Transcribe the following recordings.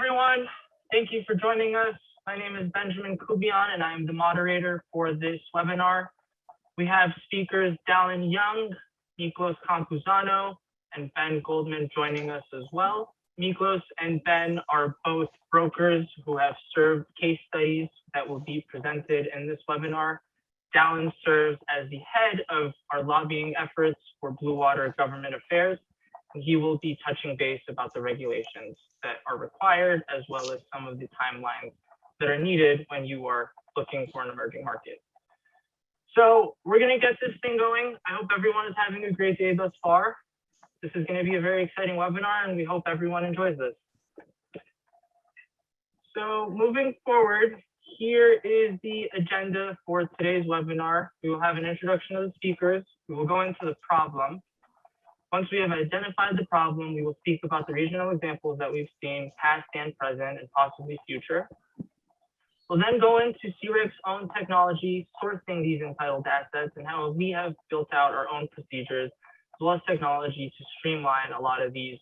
everyone. Thank you for joining us. My name is Benjamin Kubian, and I am the moderator for this webinar. We have speakers Dallin Young, Miklos Campuzano, and Ben Goldman joining us as well. Miklos and Ben are both brokers who have served case studies that will be presented in this webinar. Dallin serves as the head of our lobbying efforts for Blue Water Government Affairs. He will be touching base about the regulations that are required, as well as some of the timelines that are needed when you are looking for an emerging market. So we're going to get this thing going. I hope everyone is having a great day thus far. This is going to be a very exciting webinar, and we hope everyone enjoys this. So moving forward, here is the agenda for today's webinar. We will have an introduction of the speakers. We will go into the problem. Once we have identified the problem, we will speak about the regional examples that we've seen, past and present, and possibly future. We'll then go into CREC's own technology, sourcing these entitled assets, and how we have built out our own procedures, as well as technology to streamline a lot of these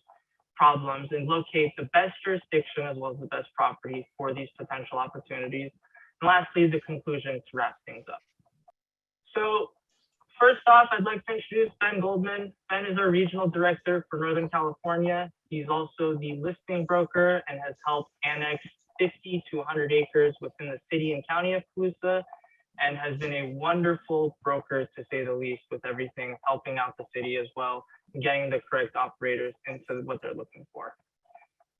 problems and locate the best jurisdiction as well as the best property for these potential opportunities. And lastly, the conclusion to wrap things up. So first off, I'd like to introduce Ben Goldman. Ben is our regional director for Northern California. He's also the listing broker and has helped annex 50 to 100 acres within the city and county of Calusa, and has been a wonderful broker, to say the least, with everything, helping out the city as well, and getting the correct operators into what they're looking for.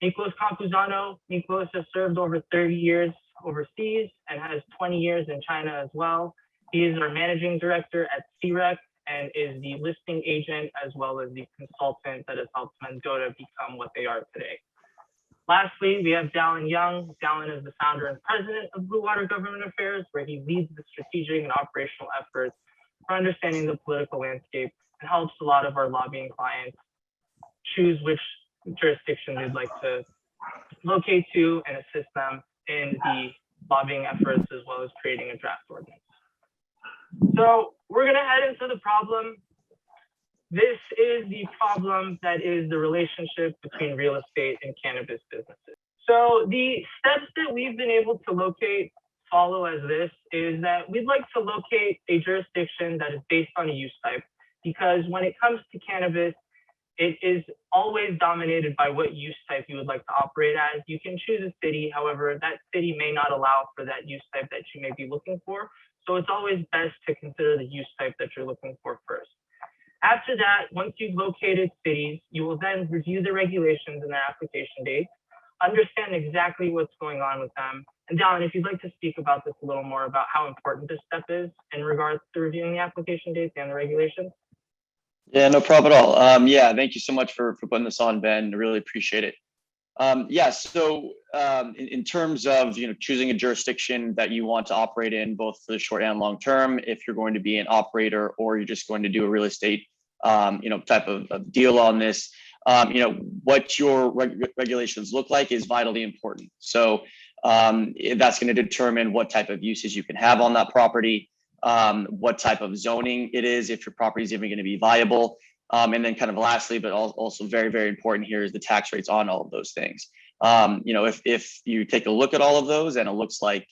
Miklos Campuzano. Miklos has served over 30 years overseas and has 20 years in China as well. He is our managing director at CREC and is the listing agent as well as the consultant that has helped Mendota become what they are today. Lastly, we have Dallin Young. Dallin is the founder and president of Blue Water Government Affairs, where he leads the strategic and operational efforts for understanding the political landscape and helps a lot of our lobbying clients choose which jurisdiction they'd like to locate to and assist them in the lobbying efforts, as well as creating a draft ordinance. So we're going to head into the problem. This is the problem that is the relationship between real estate and cannabis businesses. So the steps that we've been able to locate follow as this is that we'd like to locate a jurisdiction that is based on a use type, because when it comes to cannabis, it is always dominated by what use type you would like to operate as. You can choose a city, however, that city may not allow for that use type that you may be looking for. So it's always best to consider the use type that you're looking for first. After that, once you've located cities, you will then review the regulations and their application dates, understand exactly what's going on with them. And Dallin, if you'd like to speak about this a little more about how important this step is in regards to reviewing the application dates and the regulations. Yeah, no problem at all. Yeah, thank you so much for putting this on, Ben. I really appreciate it. In terms of choosing a jurisdiction that you want to operate in, both for the short and long term, if you're going to be an operator or you're just going to do a real estate type of deal on this, what your regulations look like is vitally important. So that's going to determine what type of uses you can have on that property, what type of zoning it is, if your property is even going to be viable. And then kind of lastly, but also very, very important here is the tax rates on all of those things. If you take a look at all of those and it looks like,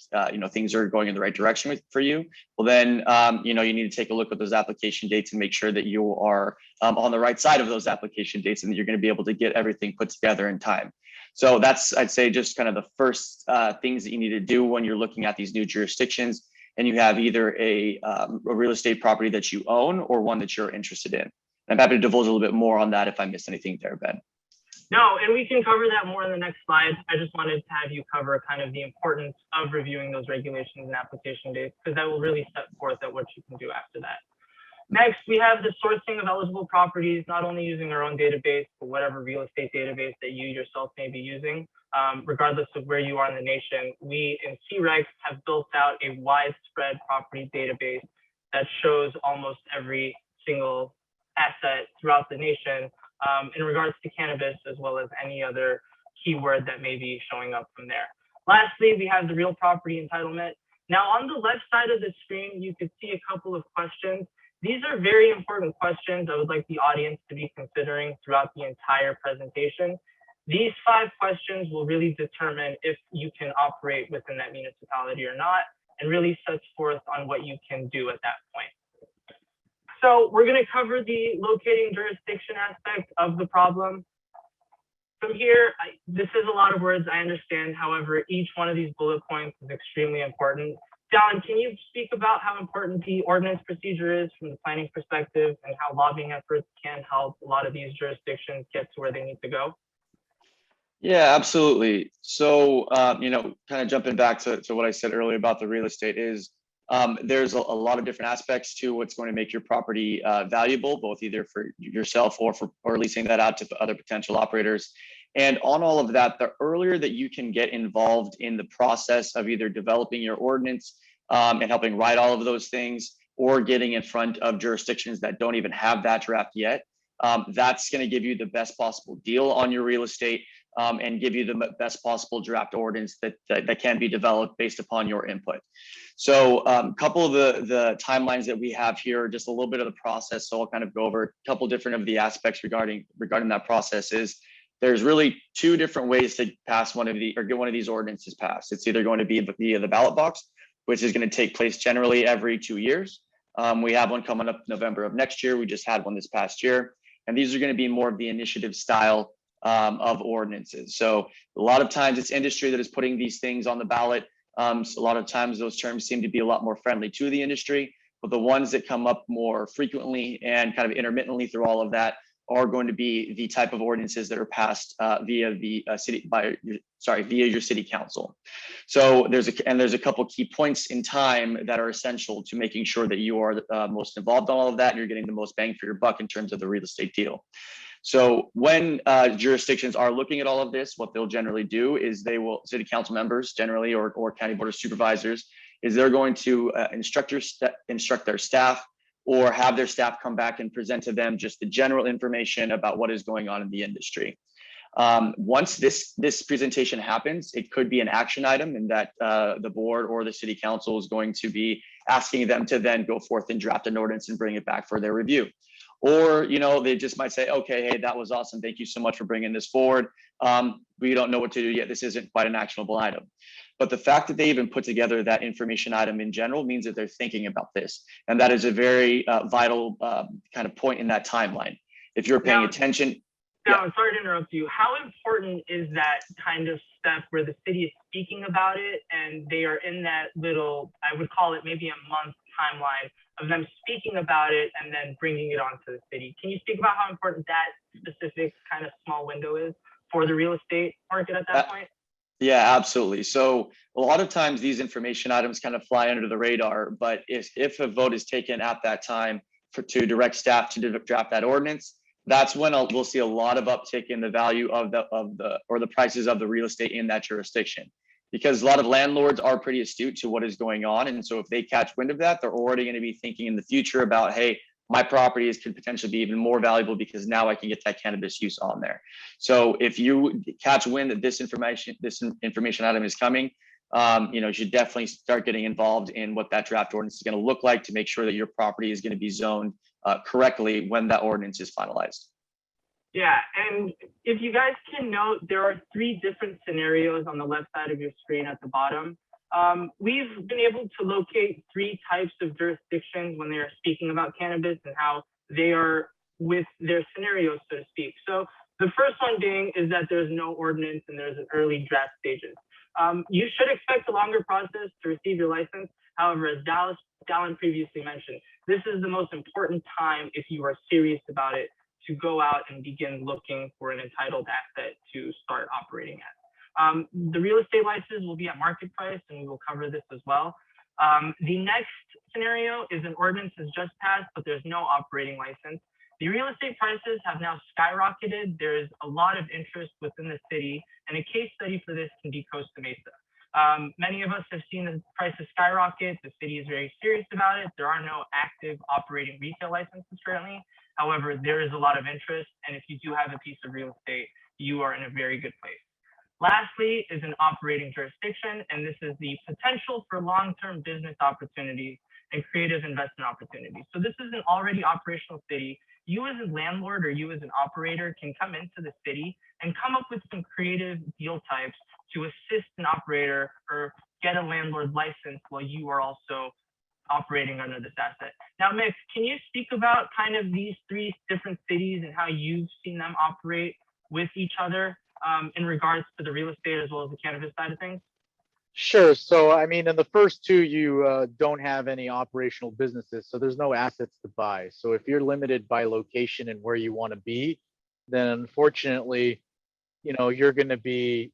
things are going in the right direction for you, well then, you need to take a look at those application dates and make sure that you are on the right side of those application dates and that you're going to be able to get everything put together in time. So that's, I'd say, just kind of the first things that you need to do when you're looking at these new jurisdictions and you have either a real estate property that you own or one that you're interested in. I'm happy to divulge a little bit more on that if I missed anything there, Ben. No, and we can cover that more in the next slide. I just wanted to have you cover kind of the importance of reviewing those regulations and application dates, because that will really set forth at what you can do after that. Next, we have the sourcing of eligible properties, not only using our own database, but whatever real estate database that you yourself may be using. Regardless of where you are in the nation, we in CREC have built out a widespread property database that shows almost every single asset throughout the nation in regards to cannabis, as well as any other keyword that may be showing up from there. Lastly, we have the real property entitlement. Now, on the left side of the screen, you could see a couple of questions. These are very important questions I would like the audience to be considering throughout the entire presentation. These 5 questions will really determine if you can operate within that municipality or not, and really sets forth on what you can do at that point. So we're going to cover the locating jurisdiction aspect of the problem. From here, this is a lot of words, I understand. However, each one of these bullet points is extremely important. Dallin, can you speak about how important the ordinance procedure is from the planning perspective and how lobbying efforts can help a lot of these jurisdictions get to where they need to go? Yeah, absolutely. So, kind of jumping back to what I said earlier about the real estate is there's a lot of different aspects to what's going to make your property valuable, both either for yourself or leasing that out to other potential operators. And on all of that, the earlier that you can get involved in the process of either developing your ordinance and helping write all of those things, or getting in front of jurisdictions that don't even have that draft yet, that's going to give you the best possible deal on your real estate. And give you the best possible draft ordinance that can be developed based upon your input. So a couple of the timelines that we have here, just a little bit of the process. So I'll kind of go over a couple different of the aspects regarding that process. Is there's really 2 different ways to pass get one of these ordinances passed. It's either going to be via the ballot box, which is going to take place generally every 2 years. We have one coming up November of next year. We just had one this past year. And these are going to be more of the initiative style of ordinances. So a lot of times it's industry that is putting these things on the ballot. So a lot of times those terms seem to be a lot more friendly to the industry, but the ones that come up more frequently and kind of intermittently through all of that are going to be the type of ordinances that are passed via your city council. So there's a couple key points in time that are essential to making sure that you are most involved in all of that and you're getting the most bang for your buck in terms of the real estate deal. So when jurisdictions are looking at all of this, what they'll generally do is city council members generally, or county board of supervisors, is they're going to instruct their staff or have their staff come back and present to them just the general information about what is going on in the industry. Once this presentation happens, it could be an action item in that the board or the city council is going to be asking them to then go forth and draft an ordinance and bring it back for their review. Or, they just might say, okay, hey, that was awesome. Thank you so much for bringing this forward. We don't know what to do yet. This isn't quite an actionable item. But the fact that they even put together that information item in general means that they're thinking about this. And that is a very vital kind of point in that timeline. If you're paying attention. Now, I'm sorry to interrupt you. How important is that kind of step where the city is speaking about it and they are in that little, I would call it maybe a month timeline of them speaking about it and then bringing it onto the city? Can you speak about how important that specific kind of small window is for the real estate market at that point? Yeah, absolutely. So a lot of times these information items kind of fly under the radar, but if a vote is taken at that time to direct staff to draft that ordinance, that's when we'll see a lot of uptick in the value of the prices of the real estate in that jurisdiction, because a lot of landlords are pretty astute to what is going on. And so if they catch wind of that, they're already going to be thinking in the future about, hey, my property could potentially be even more valuable because now I can get that cannabis use on there. So if you catch wind that this information item is coming, you should definitely start getting involved in what that draft ordinance is going to look like to make sure that your property is going to be zoned correctly when that ordinance is finalized. Yeah, and if you guys can note, there are 3 different scenarios on the left side of your screen at the bottom. We've been able to locate 3 types of jurisdictions when they are speaking about cannabis and how they are with their scenarios, so to speak. So the first one being is that there's no ordinance and there's an early draft stages. You should expect a longer process to receive your license. However, as Dallin previously mentioned, this is the most important time if you are serious about it to go out and begin looking for an entitled asset to start operating at. The real estate license will be at market price, and we will cover this as well. The next scenario is an ordinance has just passed, but there's no operating license. The real estate prices have now skyrocketed. There's a lot of interest within the city, and a case study for this can be Costa Mesa. Many of us have seen the prices skyrocket. The city is very serious about it. There are no active operating retail licenses currently. However, there is a lot of interest, and if you do have a piece of real estate, you are in a very good place. Lastly is an operating jurisdiction, and this is the potential for long-term business opportunities and creative investment opportunities. So this is an already operational city. you as a landlord or you as an operator can come into the city and come up with some creative deal types to assist an operator or get a landlord license while you are also operating under this asset. Now, Mick, can you speak about kind of these three different cities and how you've seen them operate with each other in regards to the real estate as well as the cannabis side of things? Sure. So, I mean, in the first two, you don't have any operational businesses, so there's no assets to buy. So if you're limited by location and where you want to be, then unfortunately, you're going to be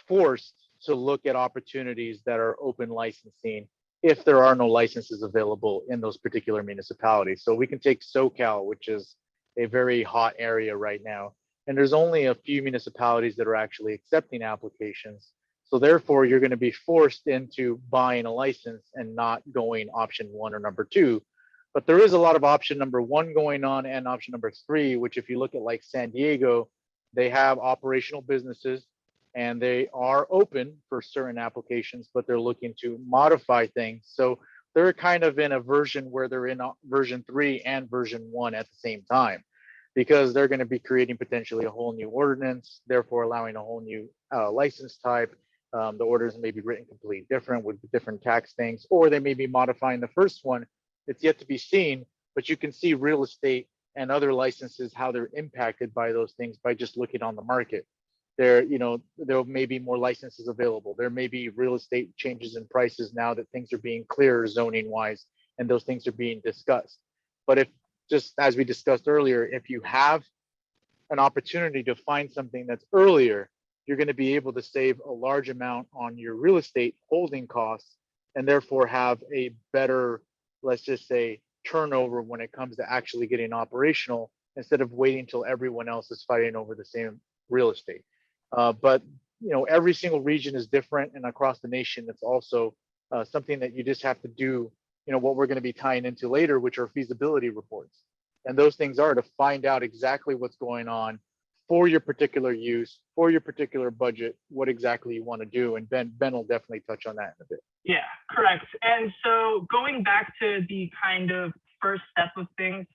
forced to look at opportunities that are open licensing if there are no licenses available in those particular municipalities. So we can take SoCal, which is a very hot area right now, and there's only a few municipalities that are actually accepting applications. So therefore, you're going to be forced into buying a license and not going option one or number two. But there is a lot of option number one going on and option number three, which if you look at like San Diego, they have operational businesses and they are open for certain applications, but they're looking to modify things. So they're kind of in a version where they're in version 3 and version 1 at the same time, because they're going to be creating potentially a whole new ordinance, therefore allowing a whole new license type. The orders may be written completely different with different tax things, or they may be modifying the first one. It's yet to be seen, but you can see real estate and other licenses, how they're impacted by those things by just looking on the market. There may be more licenses available. There may be real estate changes in prices now that things are being clearer zoning wise, and those things are being discussed. But if, just as we discussed earlier, if you have an opportunity to find something that's earlier, you're going to be able to save a large amount on your real estate holding costs and therefore have a better, let's just say, turnover when it comes to actually getting operational instead of waiting until everyone else is fighting over the same real estate. But every single region is different, and across the nation, it's also something that you just have to do. What we're going to be tying into later, which are feasibility reports, and those things are to find out exactly what's going on for your particular use, for your particular budget, what exactly you want to do. And Ben will definitely touch on that in a bit. Yeah, correct. And so going back to the kind of first step of things,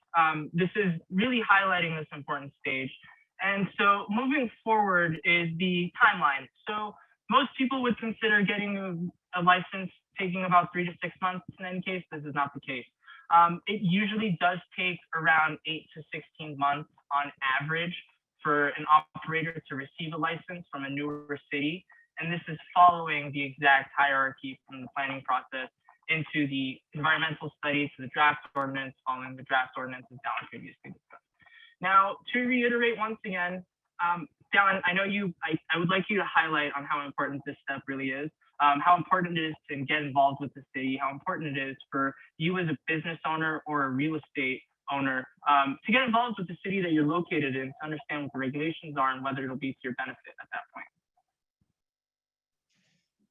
this is really highlighting this important stage. And so moving forward is the timeline. So most people would consider getting a license taking about 3 to 6 months. In any case, this is not the case. It usually does take around 8 to 16 months on average for an operator to receive a license from a newer city. And this is following the exact hierarchy from the planning process into the environmental study to the draft ordinance, following the draft ordinance as Dallin previously discussed. Now, to reiterate once again, Dallin, I know I would like you to highlight on how important this step really is, how important it is to get involved with the city, how important it is for you as a business owner or a real estate owner to get involved with the city that you're located in, to understand what the regulations are and whether it'll be to your benefit at that point.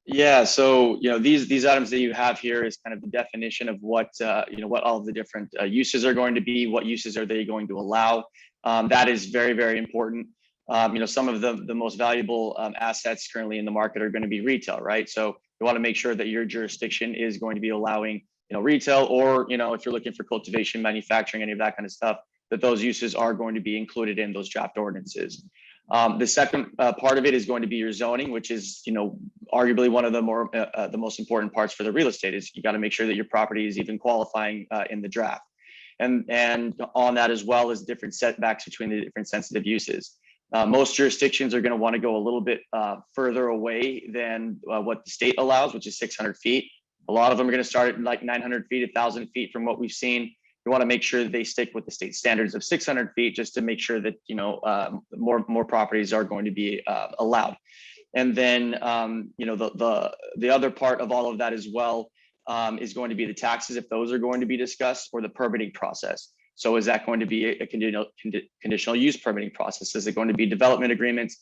Yeah, so these items that you have here is kind of the definition of what what all of the different uses are going to be. What uses are they going to allow? That is very, very important. Some of the most valuable assets currently in the market are going to be retail, right? So you want to make sure that your jurisdiction is going to be allowing retail, or if you're looking for cultivation, manufacturing, any of that kind of stuff, that those uses are going to be included in those draft ordinances. The second part of it is going to be your zoning, which is arguably one of the most important parts for the real estate. Is you got to make sure that your property is even qualifying in the draft, and on that as well as different setbacks between the different sensitive uses. Most jurisdictions are going to want to go a little bit further away than what the state allows, which is 600 feet. A lot of them are going to start at like 900 feet, 1,000 feet from what we've seen. You want to make sure that they stick with the state standards of 600 feet, just to make sure that more properties are going to be allowed. And then the other part of all of that as well is going to be the taxes, if those are going to be discussed, or the permitting process. So is that going to be a conditional use permitting process? Is it going to be development agreements?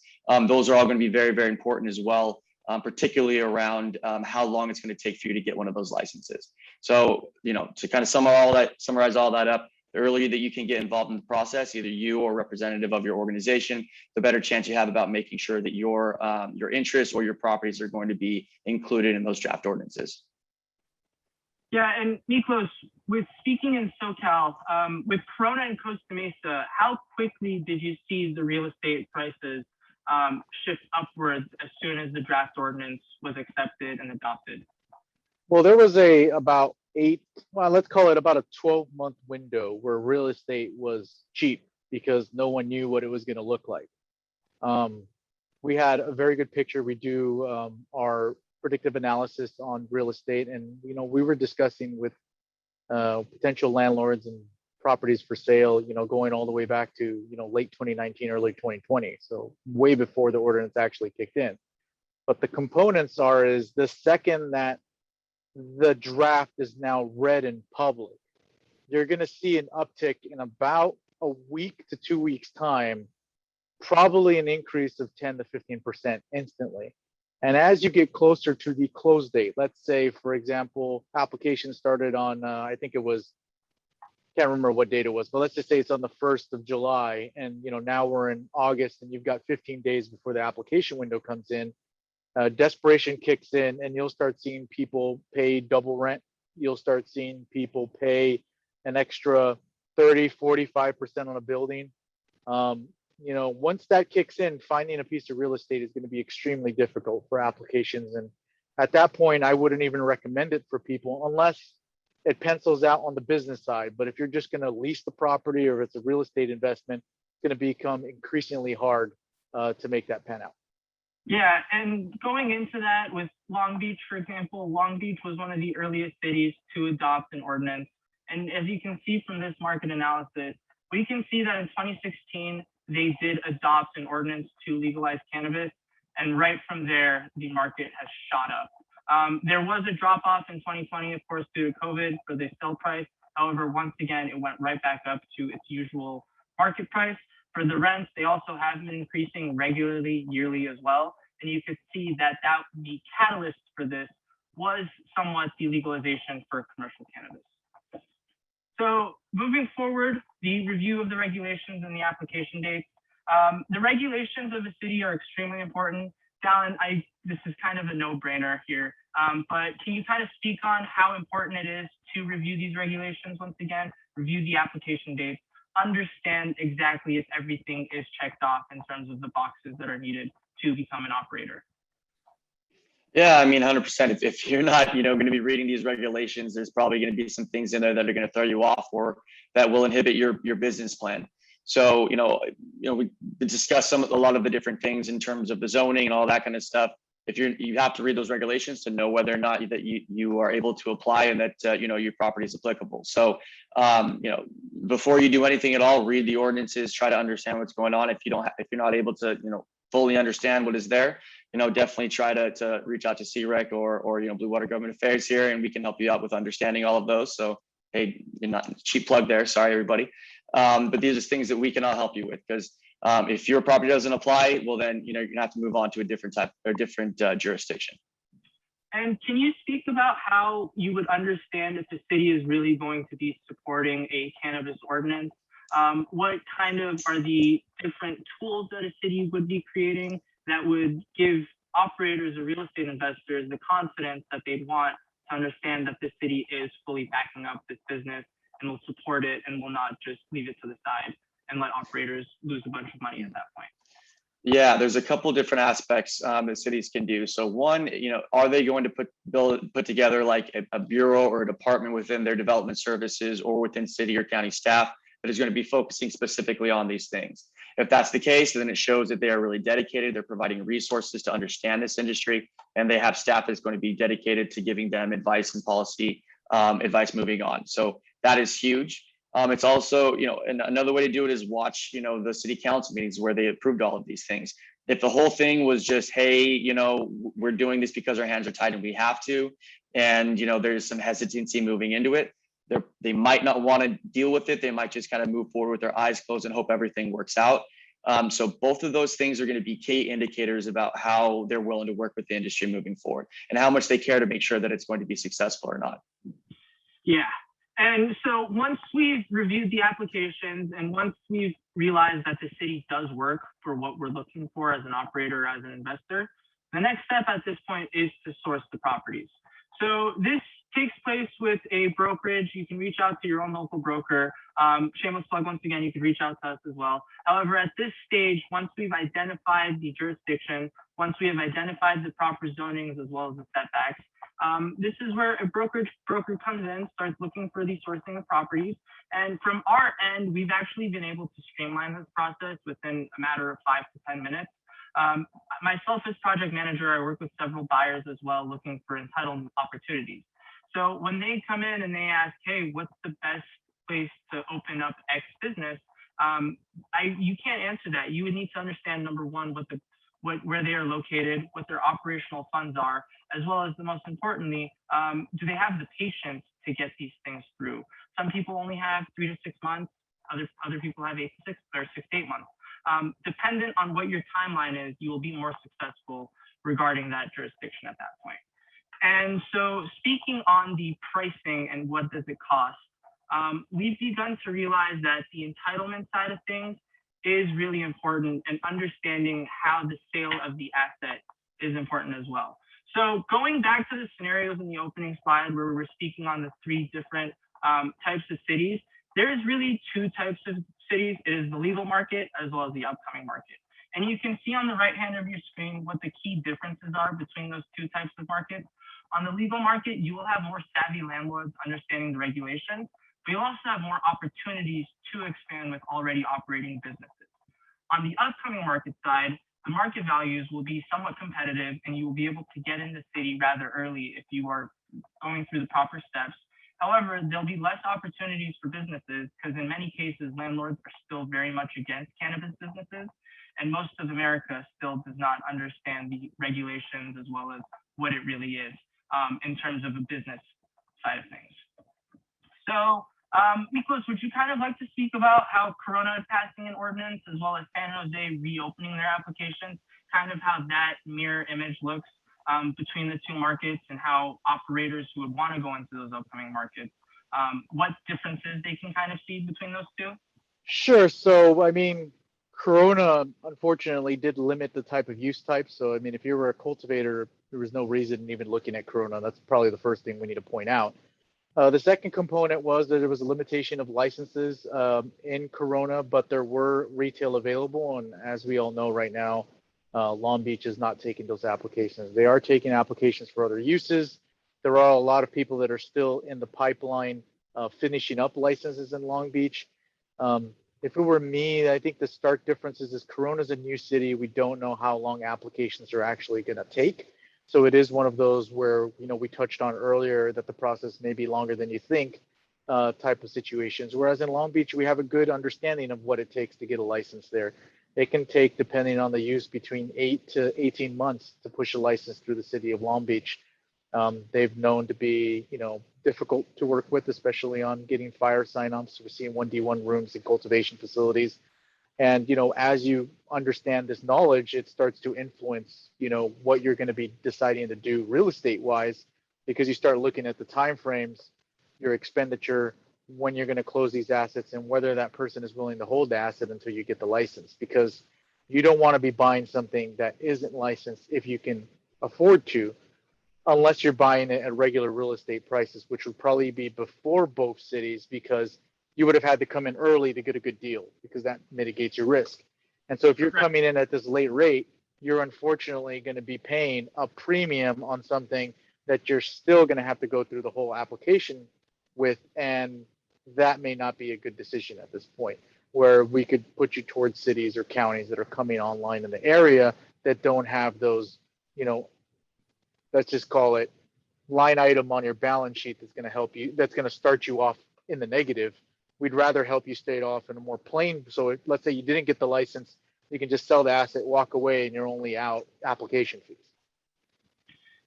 Those are all going to be very, very important as well. Particularly around how long it's going to take for you to get one of those licenses. So, to kind of summarize all that up, the earlier that you can get involved in the process, either you or a representative of your organization, the better chance you have about making sure that your interests or your properties are going to be included in those draft ordinances. Yeah, and Miklos, with speaking in SoCal, with Corona and Costa Mesa, how quickly did you see the real estate prices shift upwards as soon as the draft ordinance was accepted and adopted? Well, there was about let's call it about a 12-month window where real estate was cheap because no one knew what it was going to look like. We had a very good picture. We do our predictive analysis on real estate, and we were discussing with potential landlords and properties for sale, going all the way back to late 2019, early 2020, so way before the ordinance actually kicked in. But the components is the second that the draft is now read in public, you're going to see an uptick in about a week to 2 weeks time, probably an increase of 10 to 15% instantly. And as you get closer to the close date, let's say, for example, application started on, I think it was, can't remember what date it was, but let's just say it's on the 1st of July. And, now we're in August and you've got 15 days before the application window comes in. Desperation kicks in and you'll start seeing people pay double rent. You'll start seeing people pay an extra 30, 45% on a building. Once that kicks in, finding a piece of real estate is going to be extremely difficult for applications. And at that point, I wouldn't even recommend it for people unless it pencils out on the business side. But if you're just going to lease the property or if it's a real estate investment, it's going to become increasingly hard to make that pan out. Yeah, and going into that with Long Beach, for example, Long Beach was one of the earliest cities to adopt an ordinance. And as you can see from this market analysis, we can see that in 2016, they did adopt an ordinance to legalize cannabis. And right from there, the market has shot up. There was a drop off in 2020, of course, due to COVID for the sale price. However, once again, it went right back up to its usual market price. For the rents, they also have been increasing regularly, yearly as well. And you could see that the catalyst for this was somewhat the legalization for commercial cannabis. So moving forward, the review of the regulations and the application dates. The regulations of the city are extremely important. Dallin, this is kind of a no-brainer here, but can you kind of speak on how important it is to review these regulations once again, review the application dates, understand exactly if everything is checked off in terms of the boxes that are needed to become an operator? Yeah, I mean, 100%. If you're not, going to be reading these regulations, there's probably going to be some things in there that are going to throw you off or that will inhibit your business plan. So, we discussed a lot of the different things in terms of the zoning and all that kind of stuff. If you have to read those regulations to know whether or not that you are able to apply and that your property is applicable. So before you do anything at all, read the ordinances, try to understand what's going on. If you're not able to fully understand what is there, definitely try to reach out to CREC or Blue Water Government Affairs here, and we can help you out with understanding all of those. So hey, you're not cheap plug there, sorry everybody. But these are things that we can all help you with, because if your property doesn't apply, well then you're gonna have to move on to a different jurisdiction. And can you speak about how you would understand if the city is really going to be supporting a cannabis ordinance? What kind of are the different tools that a city would be creating that would give operators or real estate investors the confidence that they'd want to understand that the city is fully backing up this business and will support it and will not just leave it to the side and let operators lose a bunch of money at that point? Yeah, there's a couple different aspects that cities can do. So one, are they going to put together like a bureau or a department within their development services or within city or county staff that is going to be focusing specifically on these things? If that's the case, then it shows that they are really dedicated. They're providing resources to understand this industry, and they have staff that's going to be dedicated to giving them advice and policy advice moving on. So that is huge. It's also, and another way to do it is watch, the city council meetings where they approved all of these things. If the whole thing was just, hey, we're doing this because our hands are tied and we have to, and there's some hesitancy moving into it, they might not want to deal with it. They might just kind of move forward with their eyes closed and hope everything works out. So both of those things are going to be key indicators about how they're willing to work with the industry moving forward and how much they care to make sure that it's going to be successful or not. Yeah. And so once we've reviewed the applications and once we've realized that the city does work for what we're looking for as an operator, as an investor, the next step at this point is to source the properties. So this takes place with a brokerage. You can reach out to your own local broker. Shameless plug once again, you can reach out to us as well. However, at this stage, once we've identified the jurisdiction, once we have identified the proper zonings as well as the setbacks, this is where a broker comes in, starts looking for the sourcing of properties. And from our end, we've actually been able to streamline this process within a matter of 5 to 10 minutes. Myself as project manager, I work with several buyers as well looking for entitled opportunities. So when they come in and they ask, hey, what's the best place to open up X business? You can't answer that. You would need to understand, number one, where they are located, what their operational funds are, as well as the most importantly, do they have the patience to get these things through? Some people only have 3 to 6 months. Other people have 6 to 8 months. Dependent on what your timeline is, you will be more successful regarding that jurisdiction at that point. And so speaking on the pricing and what does it cost, we've begun to realize that the entitlement side of things is really important, and understanding how the sale of the asset is important as well. So going back to the scenarios in the opening slide where we were speaking on the 3 different types of cities, there is really 2 types of cities. It is the legal market as well as the upcoming market. And you can see on the right hand of your screen what the key differences are between those 2 types of markets. On the legal market, you will have more savvy landlords understanding the regulations, but you'll also have more opportunities to expand with already operating businesses. On the upcoming market side, the market values will be somewhat competitive, and you will be able to get in the city rather early if you are going through the proper steps. However, there'll be less opportunities for businesses because in many cases, landlords are still very much against cannabis businesses, and most of America still does not understand the regulations as well as what it really is in terms of a business side of things. So, Nicholas, would you kind of like to speak about how Corona is passing an ordinance as well as San Jose reopening their applications, kind of how that mirror image looks between the 2 markets and how operators who would want to go into those upcoming markets, what differences they can kind of see between those 2? Sure. So, I mean, Corona unfortunately did limit the type of use type. So, I mean, if you were a cultivator, there was no reason even looking at Corona. That's probably the first thing we need to point out. The second component was that there was a limitation of licenses in Corona, but there were retail available. And as we all know right now, Long Beach is not taking those applications. They are taking applications for other uses. There are a lot of people that are still in the pipeline finishing up licenses in Long Beach. If it were me, I think the stark difference is Corona's a new city. We don't know how long applications are actually going to take. So it is one of those where, you know, we touched on earlier that the process may be longer than you think type of situations. Whereas in Long Beach, we have a good understanding of what it takes to get a license there. It can take, depending on the use, between 8 to 18 months to push a license through the city of Long Beach. They've known to be, you know, difficult to work with, especially on getting fire sign-offs. We're seeing 1D1 rooms in cultivation facilities. And, you know, as you understand this knowledge, it starts to influence, you know, what you're going to be deciding to do real estate wise, because you start looking at the timeframes, your expenditure, when you're going to close these assets, and whether that person is willing to hold the asset until you get the license, because you don't want to be buying something that isn't licensed if you can afford to, unless you're buying it at regular real estate prices, which would probably be before both cities, because you would have had to come in early to get a good deal, because that mitigates your risk. And so if you're coming in at this late rate, you're unfortunately going to be paying a premium on something that you're still going to have to go through the whole application with, and that may not be a good decision at this point, where we could put you towards cities or counties that are coming online in the area that don't have those, you know, let's just call it line item on your balance sheet that's going to help you, that's going to start you off in the negative. We'd rather help you stay off in a more plain. So let's say you didn't get the license, you can just sell the asset, walk away, and you're only out application fees.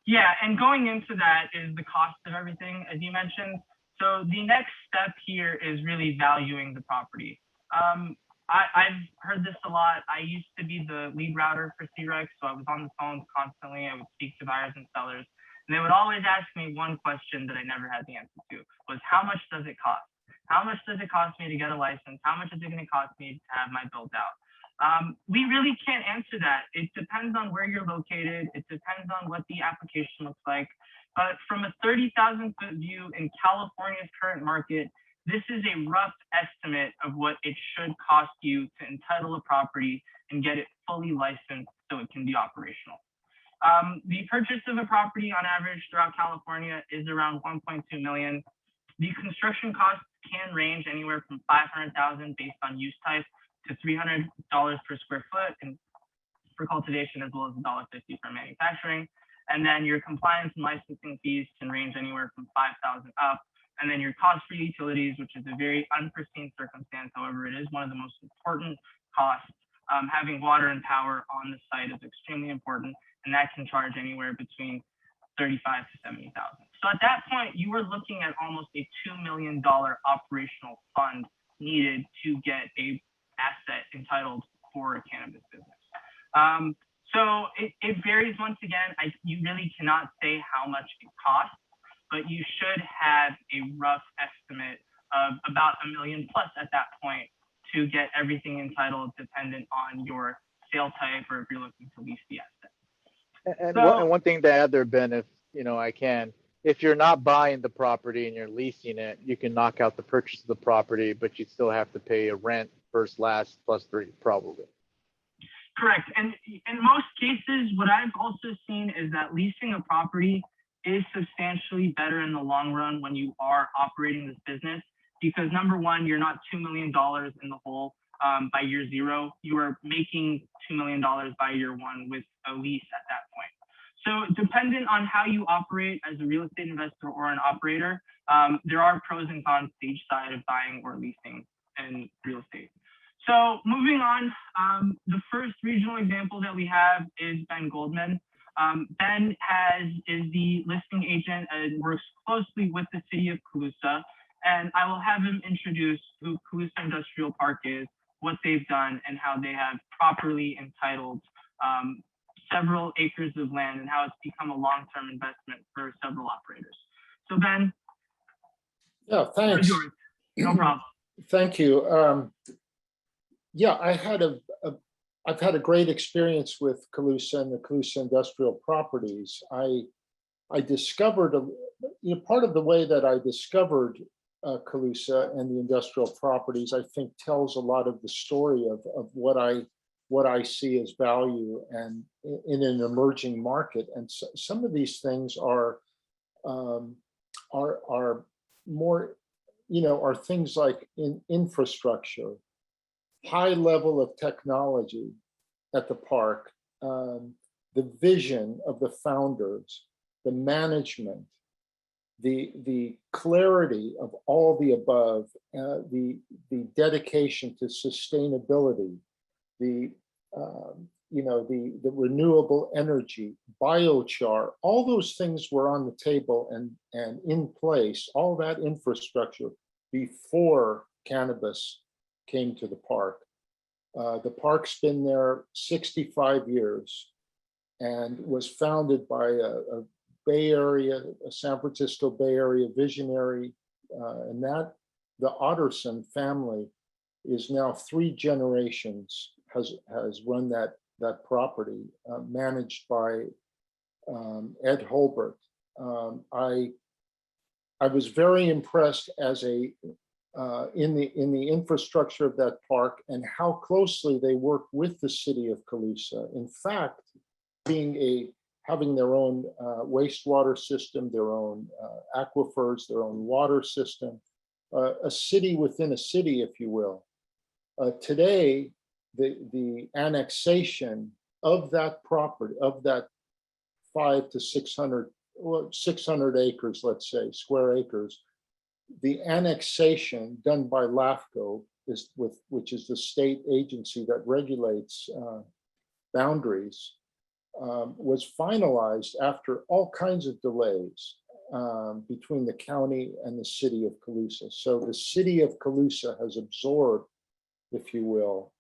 Yeah, and going into that is the cost of everything, as you mentioned. So the next step here is really valuing the property. I've heard this a lot. I used to be the lead router for CREX, so I was on the phones constantly. I would speak to buyers and sellers, and they would always ask me one question that I never had the answer to, was how much does it cost? How much does it cost me to get a license? How much is it going to cost me to have my build out? We really can't answer that. It depends on where you're located. It depends on what the application looks like. But from a 30,000-foot view in California's current market, this is a rough estimate of what it should cost you to entitle a property and get it fully licensed so it can be operational. The purchase of a property on average throughout California is around 1.2 million. The construction costs can range anywhere from 500,000 based on use type to $300 per square foot and for cultivation, as well as $1.50 for manufacturing. And then your compliance and licensing fees can range anywhere from 5,000 up. And then your cost for utilities, which is a very unforeseen circumstance. However, it is one of the most important costs. Having water and power on the site is extremely important, and that can charge anywhere between 35 to 70,000. So at that point, you were looking at almost a $2 million operational fund needed to get a asset entitled for a cannabis business. So it varies. Once again, you really cannot say how much it costs, but you should have a rough estimate of about $1 million plus at that point to get everything entitled, dependent on your sale type or if you're looking to lease the asset. And one thing to add there, Ben, if I can, if you're not buying the property and you're leasing it, you can knock out the purchase of the property, but you still have to pay a rent first, last, +3, probably. Correct. And in most cases, what I've also seen is that leasing a property is substantially better in the long run when you are operating this business, because number one, you're not $2 million in the hole by year zero. You are making $2 million by year one with a lease at that point. So dependent on how you operate as a real estate investor or an operator, there are pros and cons to each side of buying or leasing in real estate. So moving on, the first regional example that we have is Ben Goldman. Ben is the listing agent and works closely with the city of Colusa, and I will have him introduce who Colusa Industrial Park is, what they've done, and how they have properly entitled several acres of land and how it's become a long-term investment for several operators. So Ben. Yeah, thanks. No problem. Thank you. Yeah, I've had a great experience with Colusa and the Colusa Industrial Properties. I discovered, part of the way that I discovered Colusa and the industrial properties, I think tells a lot of the story of what I see as value and in an emerging market. And so, some of these things are more, are things like in infrastructure, high level of technology at the park, the vision of the founders, the management, the clarity of all the above, the dedication to sustainability, the renewable energy, biochar, all those things were on the table and in place, all that infrastructure before cannabis came to the park. The park's been there 65 years and was founded by a Bay Area, a San Francisco Bay Area visionary, and that the Otterson family is now 3 generations has run that property, managed by Ed Holbert. I was very impressed as in the infrastructure of that park and how closely they work with the city of Colusa. In fact, having their own wastewater system, their own aquifers, their own water system, a city within a city, if you will. Today, the annexation of that property, of that 500 to 600, well, 600 acres, let's say, square acres, the annexation done by LAFCO, which is the state agency that regulates boundaries, was finalized after all kinds of delays between the county and the city of Colusa. So the city of Colusa has absorbed, if you will,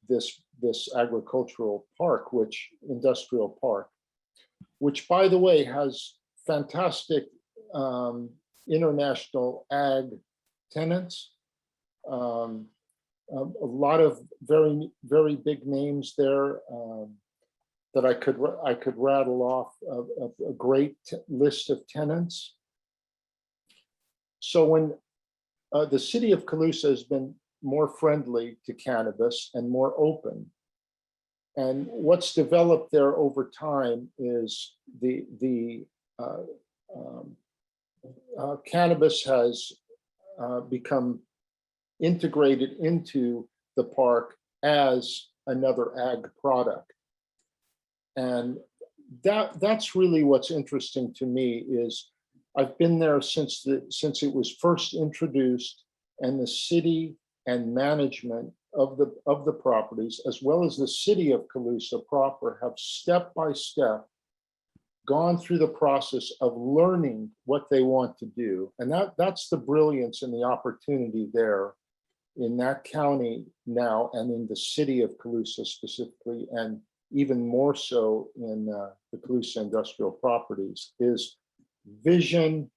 this agricultural park, industrial park, which, by the way, has fantastic international ag tenants. a lot of very, very big names there that I could rattle off a great list of tenants. So when the city of Calusa has been more friendly to cannabis and more open, and what's developed there over time is the cannabis has become integrated into the park as another ag product. And that's really what's interesting to me is I've been there since it was first introduced, and the city and management of the properties, as well as the city of Calusa proper, have step by step gone through the process of learning what they want to do. And that's the brilliance and the opportunity there in that county now, and in the city of Calusa specifically, and even more so in the Calusa industrial properties, is vision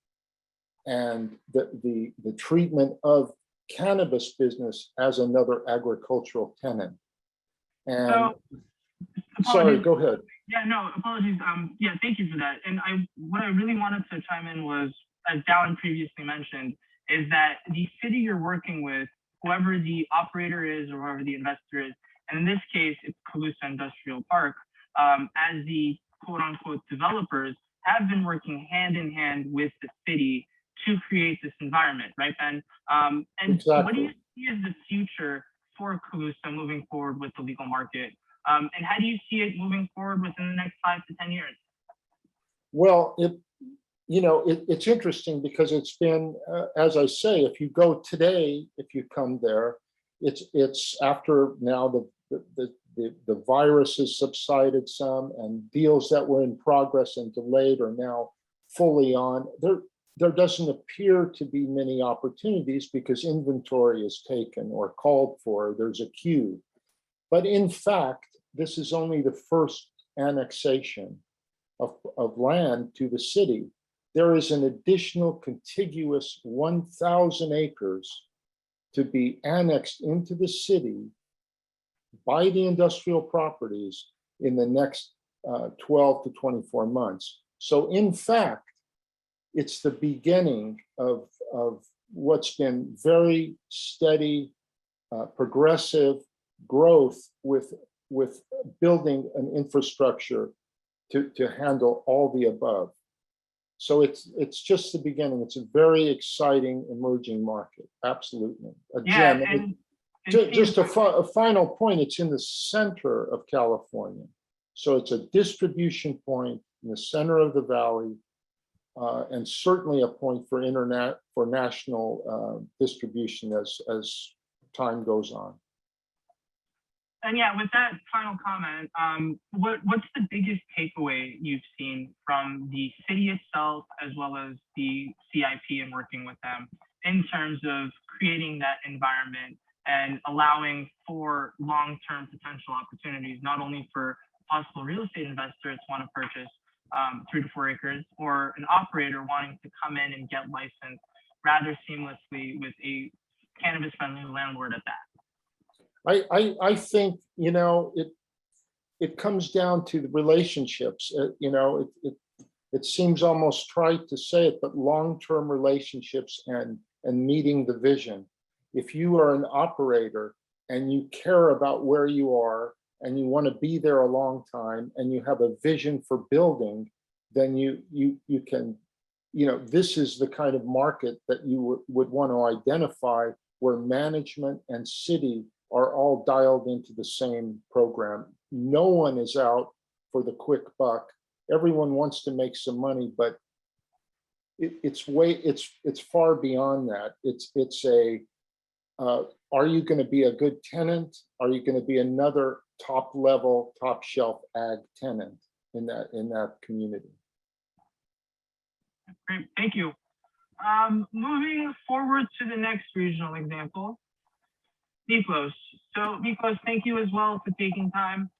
and the treatment of cannabis business as another agricultural tenant. And So, sorry, apologies. go ahead. Yeah, no, apologies. Yeah, thank you for that. And what I really wanted to chime in was, as Dallin previously mentioned, is that the city you're working with, whoever the operator is or whoever the investor is, and in this case, it's Calusa Industrial Park, as the quote unquote developers, have been working hand in hand with the city to create this environment, right, Ben? And Exactly. What do you see as the future for Calusa moving forward with the legal market? And how do you see it moving forward within the next 5 to 10 years? Well, it's interesting because it's been, as I say, if you go today, if you come there, it's after now the virus has subsided some, and deals that were in progress and delayed are now fully on. There doesn't appear to be many opportunities because inventory is taken or called for. There's a queue. But in fact, this is only the first annexation of land to the city. There is an additional contiguous 1,000 acres to be annexed into the city by the industrial properties in the next 12 to 24 months. So in fact, it's the beginning of what's been very steady, progressive growth with building an infrastructure to handle all the above. So it's just the beginning. It's a very exciting emerging market. Absolutely. Again, Yeah, and just a final point, it's in the center of California. So it's a distribution point in the center of the valley, and certainly a point for national distribution as time goes on. And yeah, with that final comment, what's the biggest takeaway you've seen from the city itself, as well as the CIP and working with them in terms of creating that environment and allowing for long-term potential opportunities, not only for possible real estate investors want to purchase 3 to 4 acres, or an operator wanting to come in and get licensed rather seamlessly with a cannabis-friendly landlord at that? I think, it comes down to the relationships. It seems almost trite to say it, but long-term relationships and meeting the vision. If you are an operator and you care about where you are and you want to be there a long time and you have a vision for building, then you can, this is the kind of market that you would want to identify, where management and city are all dialed into the same program. No one is out for the quick buck. Everyone wants to make some money, but it's far beyond that. Are you going to be a good tenant? Are you going to be another top level, top shelf ag tenant in that community? Great, thank you. Moving forward to the next regional example, Miklos. So Miklos, thank you as well for taking time.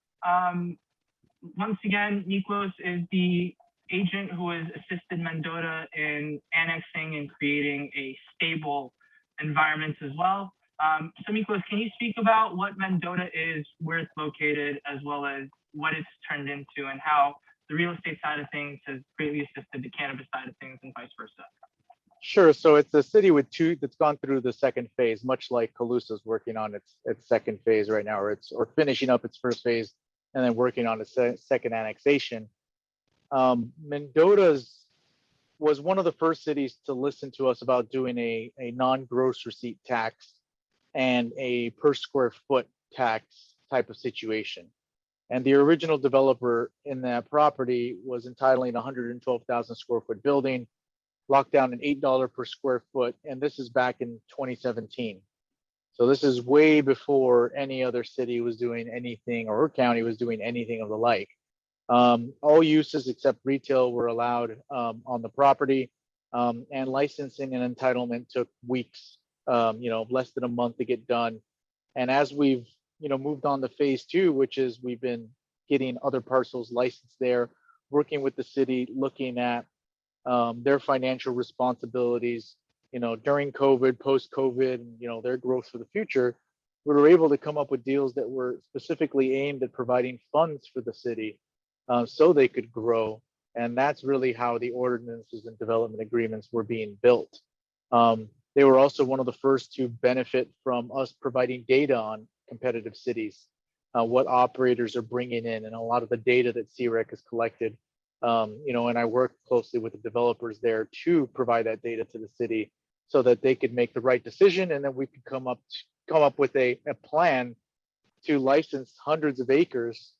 Once again, Miklos is the agent who has assisted Mendota in annexing and creating a stable environment as well. So Miklos, can you speak about what Mendota is, where it's located, as well as what it's turned into and how the real estate side of things has greatly assisted the cannabis side of things and vice versa? Sure. So it's a city with two that's gone through the second phase, much like Calusa's working on its second phase right now, or finishing up its first phase and then working on its second annexation. Mendota's was one of the first cities to listen to us about doing a non-gross receipt tax and a per square foot tax type of situation. And the original developer in that property was entitling a 112,000 square foot building, locked down an $8 per square foot, and this is back in 2017. So this is way before any other city was doing anything or county was doing anything of the like. All uses except retail were allowed on the property, and licensing and entitlement took weeks, less than a month to get done. And as we've moved on to phase two, which is we've been getting other parcels licensed there, working with the city, looking at their financial responsibilities, during COVID, post-COVID, their growth for the future, we were able to come up with deals that were specifically aimed at providing funds for the city so they could grow. And that's really how the ordinances and development agreements were being built. They were also one of the first to benefit from us providing data on competitive cities, what operators are bringing in, and a lot of the data that CREC has collected. And I work closely with the developers there to provide that data to the city so that they could make the right decision, and then we could come up with a plan to license hundreds of acres,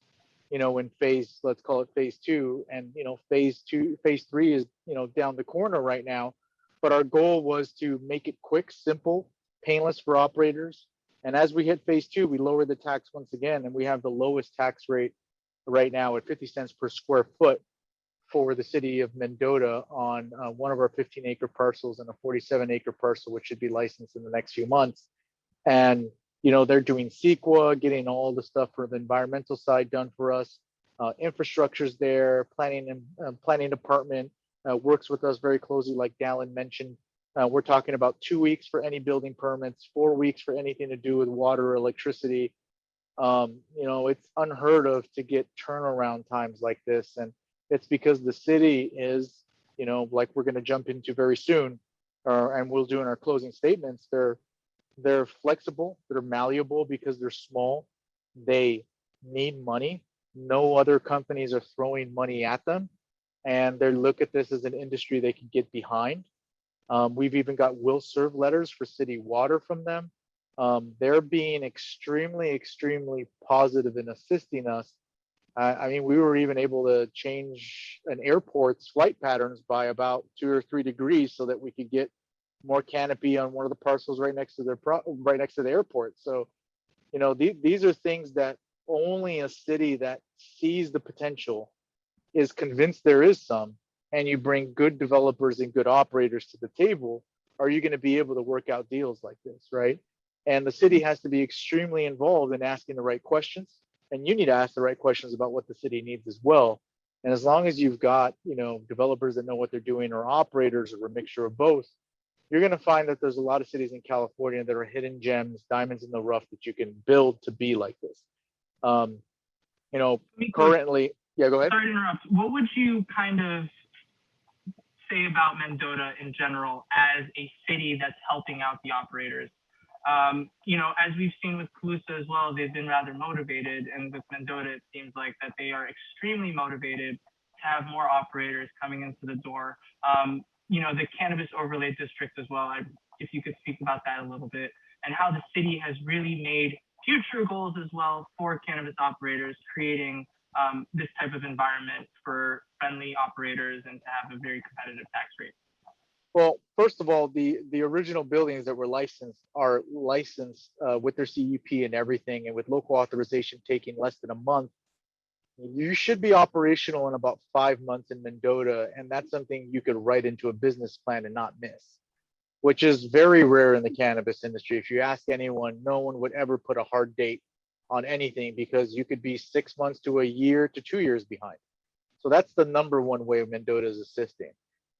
in phase, let's call it phase two, and phase three is down the corner right now. But our goal was to make it quick, simple, painless for operators. And as we hit phase two, we lowered the tax once again, and we have the lowest tax rate right now at 50 cents per square foot for the city of Mendota on one of our 15-acre parcels and a 47-acre parcel, which should be licensed in the next few months. And they're doing CEQA, getting all the stuff for the environmental side done for us. Infrastructure's there, planning department works with us very closely, like Dallin mentioned. We're talking about 2 weeks for any building permits, 4 weeks for anything to do with water or electricity. It's unheard of to get turnaround times like this. And it's because the city is, like we're going to jump into very soon, and we'll do in our closing statements, they're flexible, they're malleable because they're small. They need money. No other companies are throwing money at them. And they look at this as an industry they can get behind. We've even got will serve letters for city water from them. They're being extremely, extremely positive in assisting us. We were even able to change an airport's flight patterns by about 2 or 3 degrees so that we could get more canopy on one of the parcels right next to the airport. So, these are things that only a city that sees the potential, is convinced there is some, and you bring good developers and good operators to the table, are you going to be able to work out deals like this, right? And the city has to be extremely involved in asking the right questions, and you need to ask the right questions about what the city needs as well. And as long as you've got, developers that know what they're doing, or operators, or a mixture of both, you're going to find that there's a lot of cities in California that are hidden gems, diamonds in the rough that you can build to be like this. Currently, yeah, go ahead. Sorry to interrupt. What would you kind of say about Mendota in general as a city that's helping out the operators? As we've seen with Calusa as well, they've been rather motivated, and with Mendota, it seems like that they are extremely motivated to have more operators coming into the door. The cannabis overlay district as well, if you could speak about that a little bit, and how the city has really made future goals as well for cannabis operators, creating this type of environment for friendly operators and to have a very competitive tax rate. Well, first of all, the original buildings that were licensed are licensed with their CUP and everything, and with local authorization taking less than a month. You should be operational in about 5 months in Mendota, and that's something you could write into a business plan and not miss, which is very rare in the cannabis industry. If you ask anyone, no one would ever put a hard date on anything because you could be 6 months to a year to 2 years behind. So that's the number one way Mendota is assisting.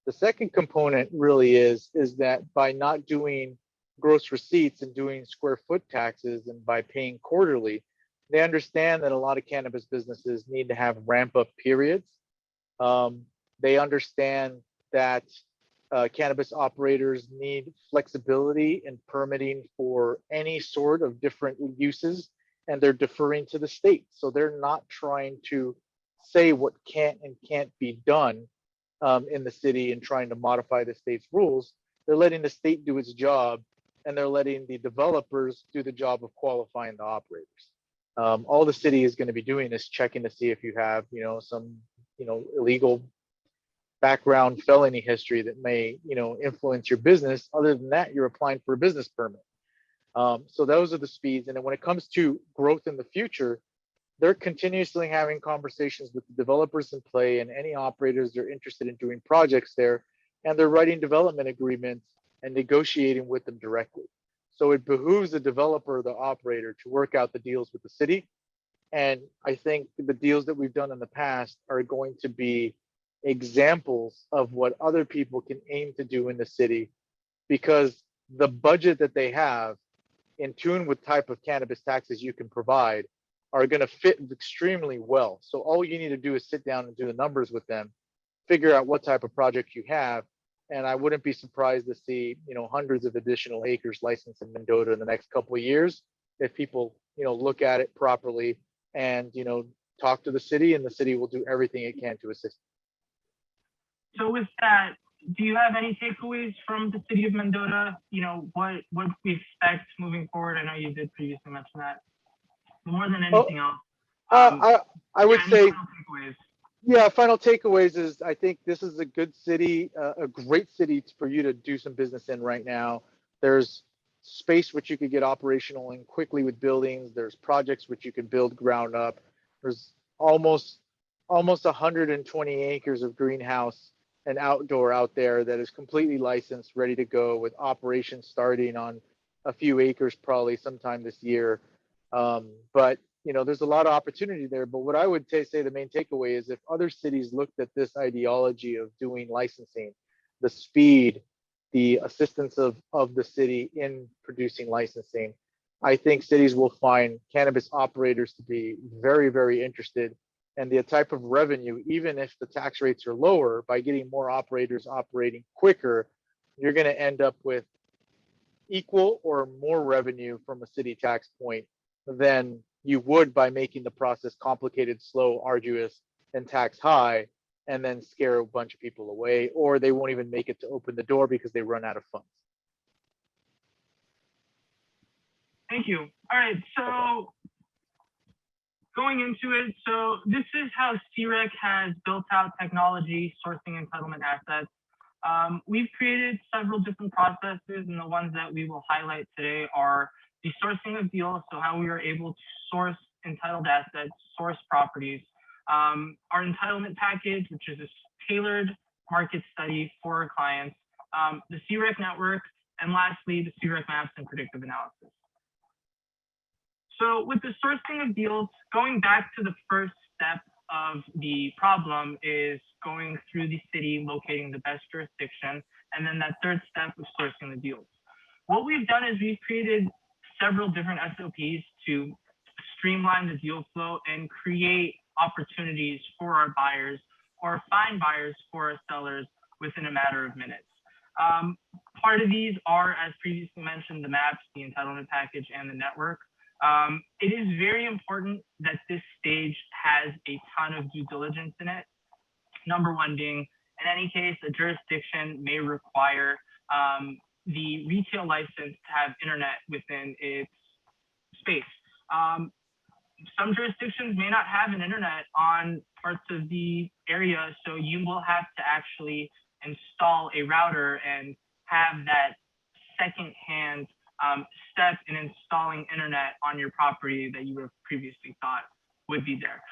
The second component really is that by not doing gross receipts and doing square foot taxes and by paying quarterly, they understand that a lot of cannabis businesses need to have ramp up periods. They understand that cannabis operators need flexibility in permitting for any sort of different uses, and they're deferring to the state. So they're not trying to say what can and can't be done in the city and trying to modify the state's rules. They're letting the state do its job, and they're letting the developers do the job of qualifying the operators. All the city is going to be doing is checking to see if you have, some, illegal background felony history that may, influence your business. Other than that, you're applying for a business permit. So those are the speeds. And then when it comes to growth in the future, they're continuously having conversations with the developers in play and any operators that are interested in doing projects there. And they're writing development agreements and negotiating with them directly. So it behooves the developer or the operator to work out the deals with the city. And I think the deals that we've done in the past are going to be examples of what other people can aim to do in the city, because the budget that they have in tune with type of cannabis taxes you can provide are going to fit extremely well. So all you need to do is sit down and do the numbers with them, figure out what type of project you have. And I wouldn't be surprised to see, hundreds of additional acres licensed in Mendota in the next couple of years if people, look at it properly and, talk to the city, and the city will do everything it can to assist. So with that, do you have any takeaways from the City of Mendota? What we expect moving forward? I know you did previously mention that. More than anything else. I would say, final takeaways? Yeah, final takeaways is I think this is a good city, a great city for you to do some business in right now. There's space which you could get operational in quickly with buildings. There's projects which you can build ground up. There's almost 120 acres of greenhouse and outdoor out there that is completely licensed, ready to go, with operations starting on a few acres probably sometime this year. But there's a lot of opportunity there. But what I would say the main takeaway is if other cities looked at this ideology of doing licensing, the speed, the assistance of the city in producing licensing, I think cities will find cannabis operators to be very, very interested. And the type of revenue, even if the tax rates are lower, by getting more operators operating quicker, you're going to end up with equal or more revenue from a city tax point than you would by making the process complicated, slow, arduous, and tax high, and then scare a bunch of people away, or they won't even make it to open the door because they run out of funds. Thank you. All right, so going into it, so this is how CREC has built out technology sourcing entitlement assets. We've created several different processes, and the ones that we will highlight today are the sourcing of deals, so how we are able to source entitled assets, source properties, our entitlement package, which is a tailored market study for our clients, the CREC network, and lastly, the CREC maps and predictive analysis. So with the sourcing of deals, going back to the first step of the problem is going through the city, locating the best jurisdiction, and then that third step of sourcing the deals. What we've done is we've created several different SOPs to streamline the deal flow and create opportunities for our buyers or find buyers for our sellers within a matter of minutes. Part of these are, as previously mentioned, the maps, the entitlement package, and the network. It is very important that this stage has a ton of due diligence in it. Number one being, in any case, a jurisdiction may require the retail license to have internet within its space. Some jurisdictions may not have an internet on parts of the area, so you will have to actually install a router and have that second-hand step in installing internet on your property that you would have previously thought would be there.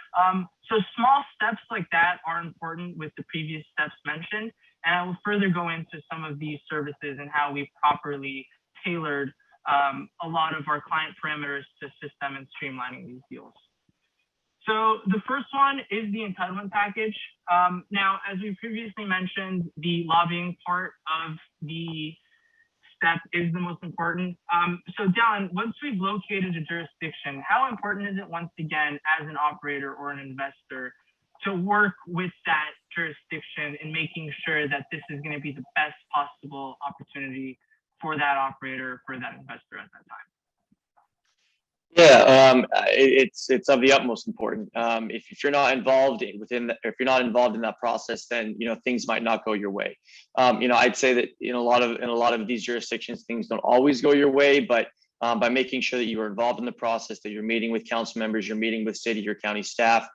So small steps like that are important with the previous steps mentioned, and I will further go into some of these services and how we've properly tailored a lot of our client parameters to assist them in streamlining these deals. So the first one is the entitlement package. Now, as we previously mentioned, the lobbying part of the step is the most important. So Dylan, once we've located a jurisdiction, how important is it once again as an operator or an investor to work with that jurisdiction in making sure that this is going to be the best possible opportunity for that operator, for that investor at that time? Yeah, it's of the utmost important. If you're not involved if you're not involved in that process, then things might not go your way. I'd say that in a lot of these jurisdictions, things don't always go your way, but by making sure that you are involved in the process, that you're meeting with council members, you're meeting with city or county staff,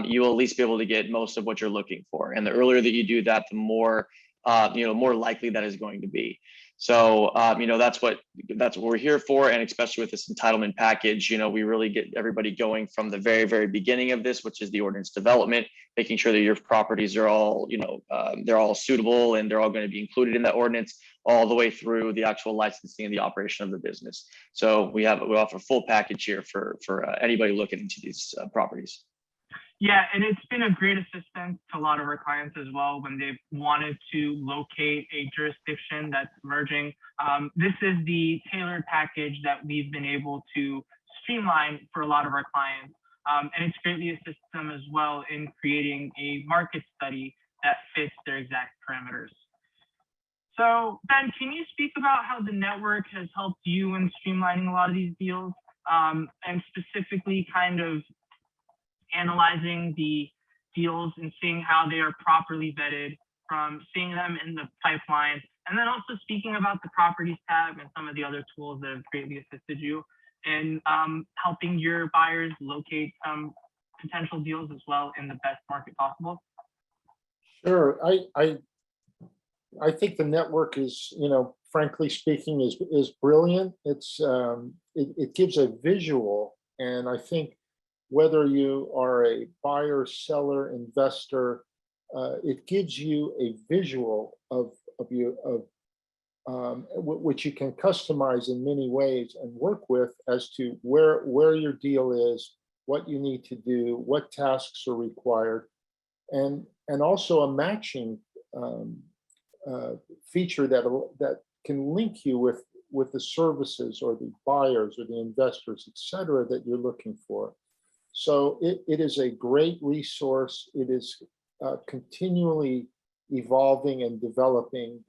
you will at least be able to get most of what you're looking for. And the earlier that you do that, the more more likely that is going to be. So, that's what we're here for. And especially with this entitlement package, we really get everybody going from the very, very beginning of this, which is the ordinance development, making sure that your properties are all, they're all suitable and they're all going to be included in that ordinance, all the way through the actual licensing and the operation of the business. So we offer a full package here for anybody looking into these properties. Yeah, and it's been a great assistance to a lot of our clients as well when they've wanted to locate a jurisdiction that's merging. This is the tailored package that we've been able to streamline for a lot of our clients. And it's greatly assisted them as well in creating a market study that fits their exact parameters. So Ben, can you speak about how the network has helped you in streamlining a lot of these deals, and specifically kind of analyzing the deals and seeing how they are properly vetted, from seeing them in the pipeline, and then also speaking about the properties tab and some of the other tools that have greatly assisted you in helping your buyers locate potential deals as well in the best market possible? Sure. I think the network is, frankly speaking, is brilliant. It gives a visual, and I think whether you are a buyer, seller, investor, it gives you a visual of which you can customize in many ways and work with as to where your deal is, what you need to do, what tasks are required, and also a matching feature that can link you with the services or the buyers or the investors, et cetera, that you're looking for. So it is a great resource. It is continually evolving and developing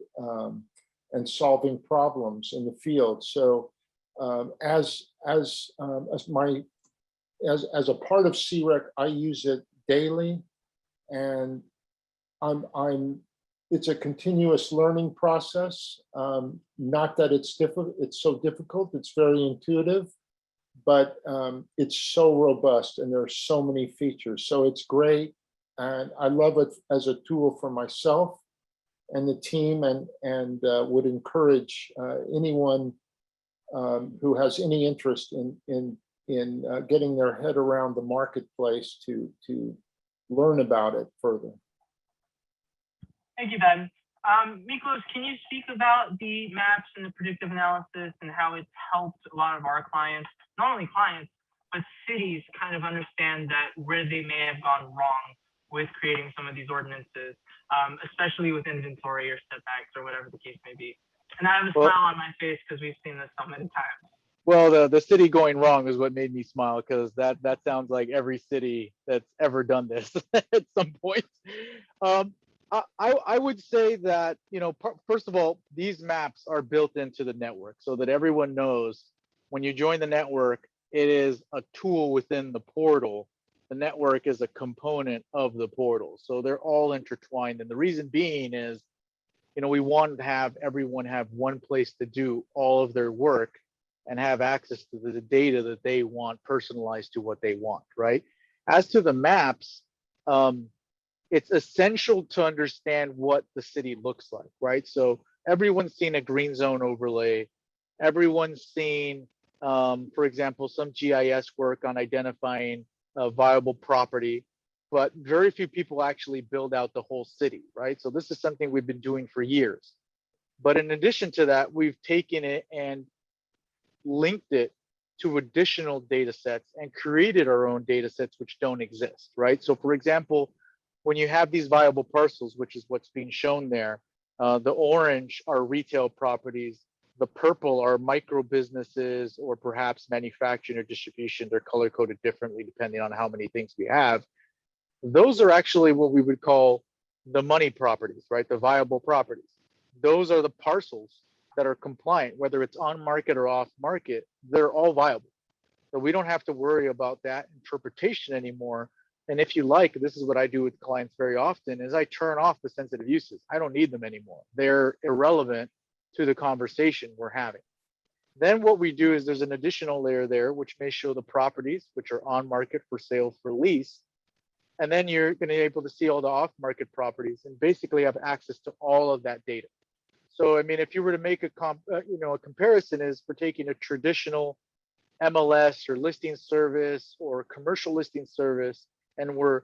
and solving problems in the field. So as a part of CREC, I use it daily, and it's a continuous learning process. Not that it's so difficult. It's very intuitive, but it's so robust and there are so many features. So it's great, and I love it as a tool for myself and the team, and would encourage anyone who has any interest in getting their head around the marketplace to learn about it further. Thank you, Ben. Miklos, can you speak about the maps and the predictive analysis and how it's helped a lot of our clients, not only clients, but cities kind of understand that where they may have gone wrong with creating some of these ordinances, especially with inventory or setbacks or whatever the case may be? And I have a smile on my face because we've seen this so many times. Well, the city going wrong is what made me smile, because that sounds like every city that's ever done this at some point. I would say that, first of all, these maps are built into the network so that everyone knows when you join the network, it is a tool within the portal. The network is a component of the portal. So they're all intertwined. And the reason being is, we want to have everyone have one place to do all of their work and have access to the data that they want, personalized to what they want, right? As to the maps, it's essential to understand what the city looks like, right? So everyone's seen a green zone overlay. Everyone's seen, for example, some GIS work on identifying a viable property, but very few people actually build out the whole city, right? So this is something we've been doing for years. But in addition to that, we've taken it and linked it to additional data sets and created our own data sets which don't exist, right? So for example, when you have these viable parcels, which is what's being shown there, the orange are retail properties, The purple are micro businesses or perhaps manufacturing or distribution. They're color coded differently depending on how many things we have. Those are actually what we would call the money properties, right? The viable properties. Those are the parcels that are compliant, whether it's on market or off market, they're all viable. So we don't have to worry about that interpretation anymore. And if you like, this is what I do with clients very often, is I turn off the sensitive uses. I don't need them anymore. They're irrelevant to the conversation we're having. Then what we do is there's an additional layer there, which may show the properties, which are on market for sale for lease. And then you're going to be able to see all the off market properties and basically have access to all of that data. So, I mean, if you were to make a comparison is for taking a traditional MLS or listing service or commercial listing service, and we're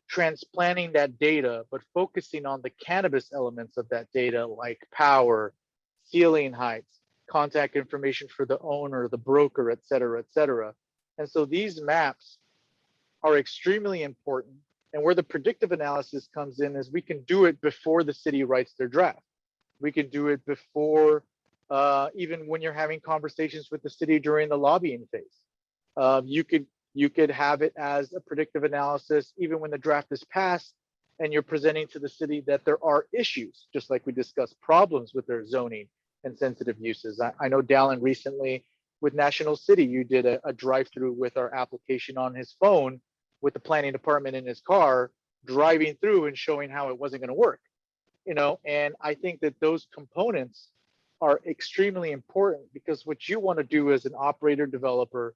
transplanting that data, but focusing on the cannabis elements of that data, like power, ceiling heights, contact information for the owner, the broker, et cetera, et cetera. And so these maps are extremely important. And where the predictive analysis comes in is we can do it before the city writes their draft. We can do it before, even when you're having conversations with the city during the lobbying phase. You could have it as a predictive analysis even when the draft is passed and you're presenting to the city that there are issues, just like we discussed problems with their zoning and sensitive uses. I know Dallin recently with National City, you did a drive-through with our application on his phone with the planning department in his car, driving through and showing how it wasn't going to work. And I think that those components are extremely important because what you want to do as an operator, developer,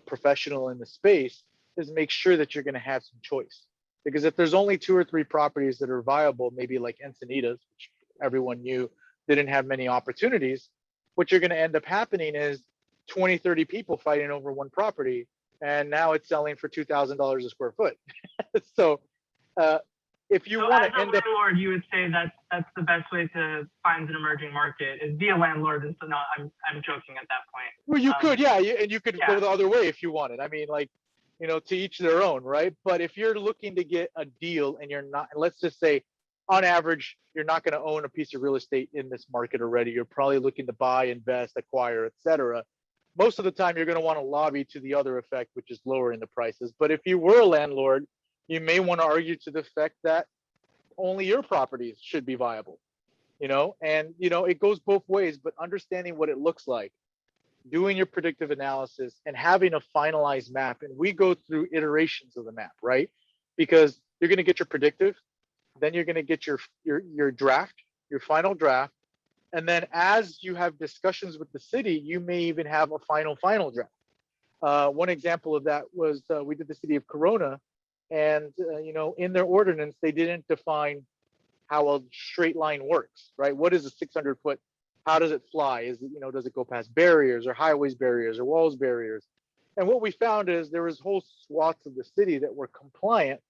professional in the space is make sure that you're going to have some choice. Because if there's only 2 or 3 properties that are viable, maybe like Encinitas, which everyone knew didn't have many opportunities, what you're going to end up happening is 20, 30 people fighting over one property, and now it's selling for $2,000 a square foot. So if you want to end up, landlord, you would say that's the best way to find an emerging market is be a landlord. And so no, I'm joking at that point. well, you could, yeah, and you could go the other way if you wanted. I mean, like, to each their own, right? But if you're looking to get a deal and you're not, let's just say, on average, you're not going to own a piece of real estate in this market already. You're probably looking to buy, invest, acquire, et cetera. Most of the time, you're going to want to lobby to the other effect, which is lowering the prices. But if you were a landlord, you may want to argue to the effect that only your properties should be viable, and it goes both ways. But understanding what it looks like, doing your predictive analysis, and having a finalized map. And we go through iterations of the map, right? Because you're going to get your predictive, then you're going to get your draft, your final draft. And then as you have discussions with the city, you may even have a final draft. One example of that was we did the city of Corona, and in their ordinance, they didn't define how a straight line works, right? What is a 600-foot? How does it fly? Is it, does it go past barriers or highways barriers or walls barriers? And what we found is there was whole swaths of the city that were compliant,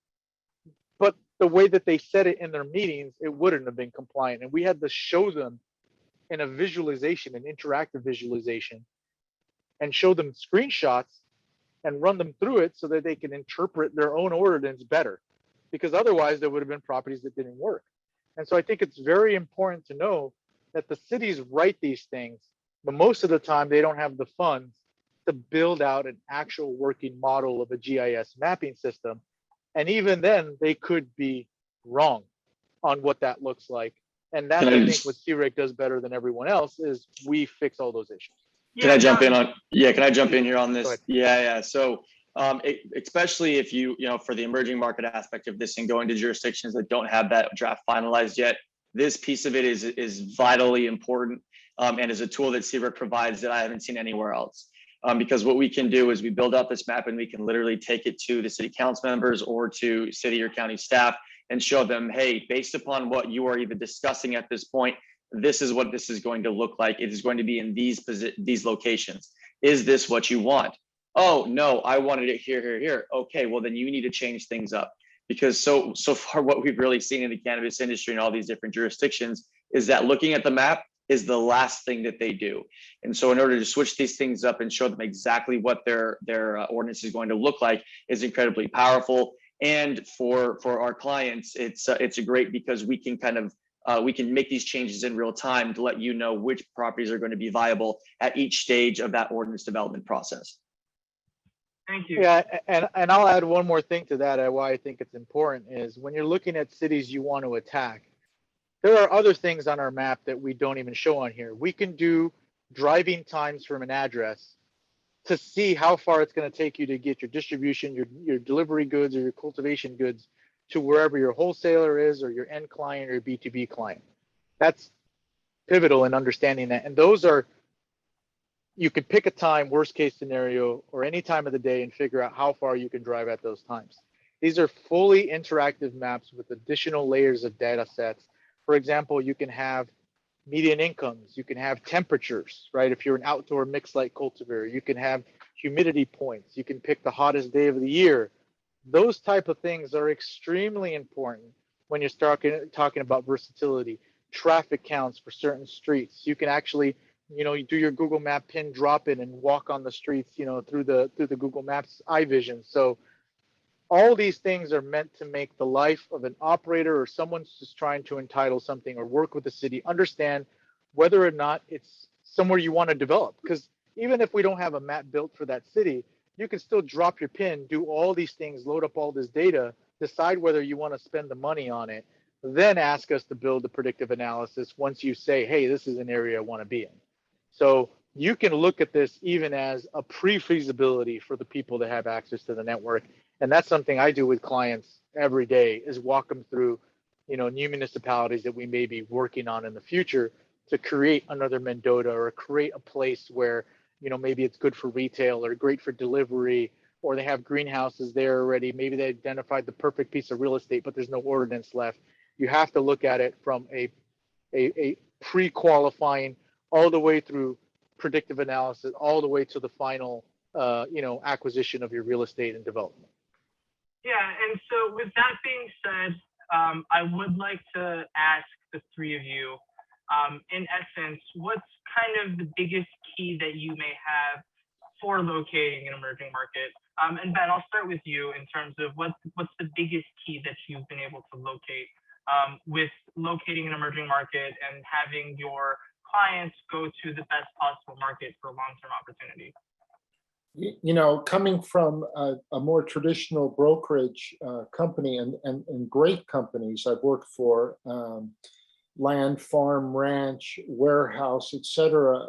but the way that they said it in their meetings, it wouldn't have been compliant. And we had to show them in a visualization, an interactive visualization, and show them screenshots and run them through it so that they can interpret their own ordinance better. Because otherwise there would have been properties that didn't work. And so I think it's very important to know that the cities write these things, but most of the time they don't have the funds to build out an actual working model of a GIS mapping system. And even then they could be wrong on what that looks like. And that's, I think, what CREG does better than everyone else is we fix all those issues. Can I jump in on? Yeah, can I jump in here on this? Yeah. So, especially if you for the emerging market aspect of this and going to jurisdictions that don't have that draft finalized yet, this piece of it is vitally important and is a tool that CREG provides that I haven't seen anywhere else. Because what we can do is we build out this map and we can literally take it to the city council members or to city or county staff and show them, hey, based upon what you are even discussing at this point, this is what this is going to look like. It is going to be in these locations. Is this what you want? Oh, no, I wanted it here. Okay, well, then you need to change things up. Because so far what we've really seen in the cannabis industry and all these different jurisdictions is that looking at the map is the last thing that they do. And so in order to switch these things up and show them exactly what their ordinance is going to look like is incredibly powerful. And for our clients, it's a great because we can kind of we can make these changes in real time to let you know which properties are going to be viable at each stage of that ordinance development process. Thank you. Yeah, and I'll add one more thing to that. Why I think it's important is when you're looking at cities you want to attack, there are other things on our map that we don't even show on here. We can do driving times from an address to see how far it's going to take you to get your distribution, your delivery goods or your cultivation goods to wherever your wholesaler is or your end client or your B2B client. That's pivotal in understanding that. And those are, you can pick a time, worst case scenario, or any time of the day and figure out how far you can drive at those times. These are fully interactive maps with additional layers of data sets. For example, you can have median incomes, you can have temperatures, right? If you're an outdoor mixed light cultivator, you can have humidity points, you can pick the hottest day of the year. Those type of things are extremely important when you're talking about versatility, traffic counts for certain streets. You can actually, you do your Google Map pin drop in and walk on the streets, through the Google Maps eye vision. So all these things are meant to make the life of an operator or someone just trying to entitle something or work with the city understand whether or not it's somewhere you want to develop. Because even if we don't have a map built for that city, you can still drop your pin, do all these things, load up all this data, decide whether you want to spend the money on it, then ask us to build the predictive analysis once you say, hey, this is an area I want to be in. So you can look at this even as a pre-feasibility for the people that have access to the network. And that's something I do with clients every day, is walk them through, new municipalities that we may be working on in the future to create another Mendota or create a place where, maybe it's good for retail or great for delivery, or they have greenhouses there already. Maybe they identified the perfect piece of real estate, but there's no ordinance left. You have to look at it from a pre-qualifying all the way through predictive analysis, all the way to the final, acquisition of your real estate and development. Yeah, and so with that being said, I would like to ask the three of you, in essence, what's kind of the biggest key that you may have for locating an emerging market? And Ben, I'll start with you in terms of what's the biggest key that you've been able to locate with locating an emerging market and having your clients go to the best possible market for long-term opportunity? Coming from a more traditional brokerage company and great companies I've worked for, land, farm, ranch, warehouse, etc.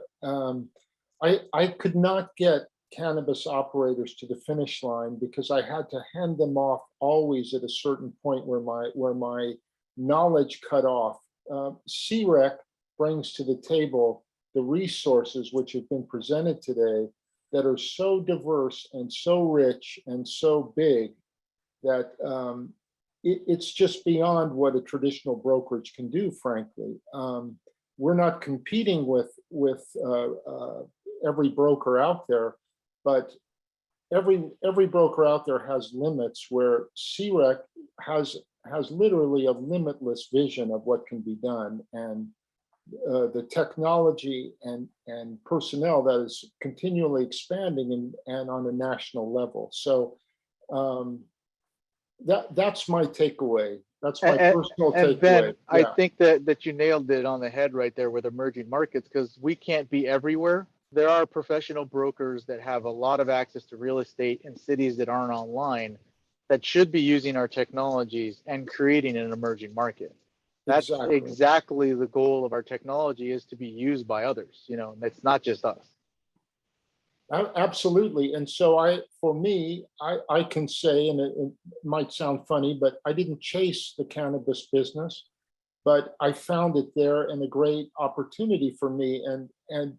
I could not get cannabis operators to the finish line because I had to hand them off always at a certain point where my knowledge cut off. CREC brings to the table the resources which have been presented today that are so diverse and so rich and so big that it's just beyond what a traditional brokerage can do, frankly. We're not competing with every broker out there, but every broker out there has limits where CREC has literally a limitless vision of what can be done, and the technology and personnel that is continually expanding and on a national level. So that's my takeaway. That's my personal takeaway. And Ben, yeah. I think that you nailed it on the head right there with emerging markets, because we can't be everywhere. There are professional brokers that have a lot of access to real estate in cities that aren't online that should be using our technologies and creating an emerging market. That's exactly the goal of our technology, is to be used by others. It's not just us. Absolutely. And so for me, I can say, and it might sound funny, but I didn't chase the cannabis business, but I found it there and a great opportunity for me. And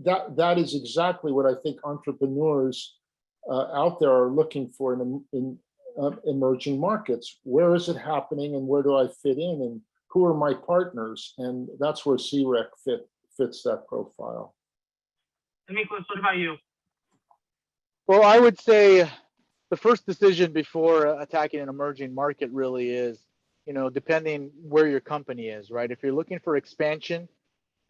that is exactly what I think entrepreneurs out there are looking for in emerging markets. Where is it happening and where do I fit in and who are my partners? And that's where CREC fits that profile. Nicholas, what about you? Well, I would say the first decision before attacking an emerging market really is, depending where your company is, right? If you're looking for expansion,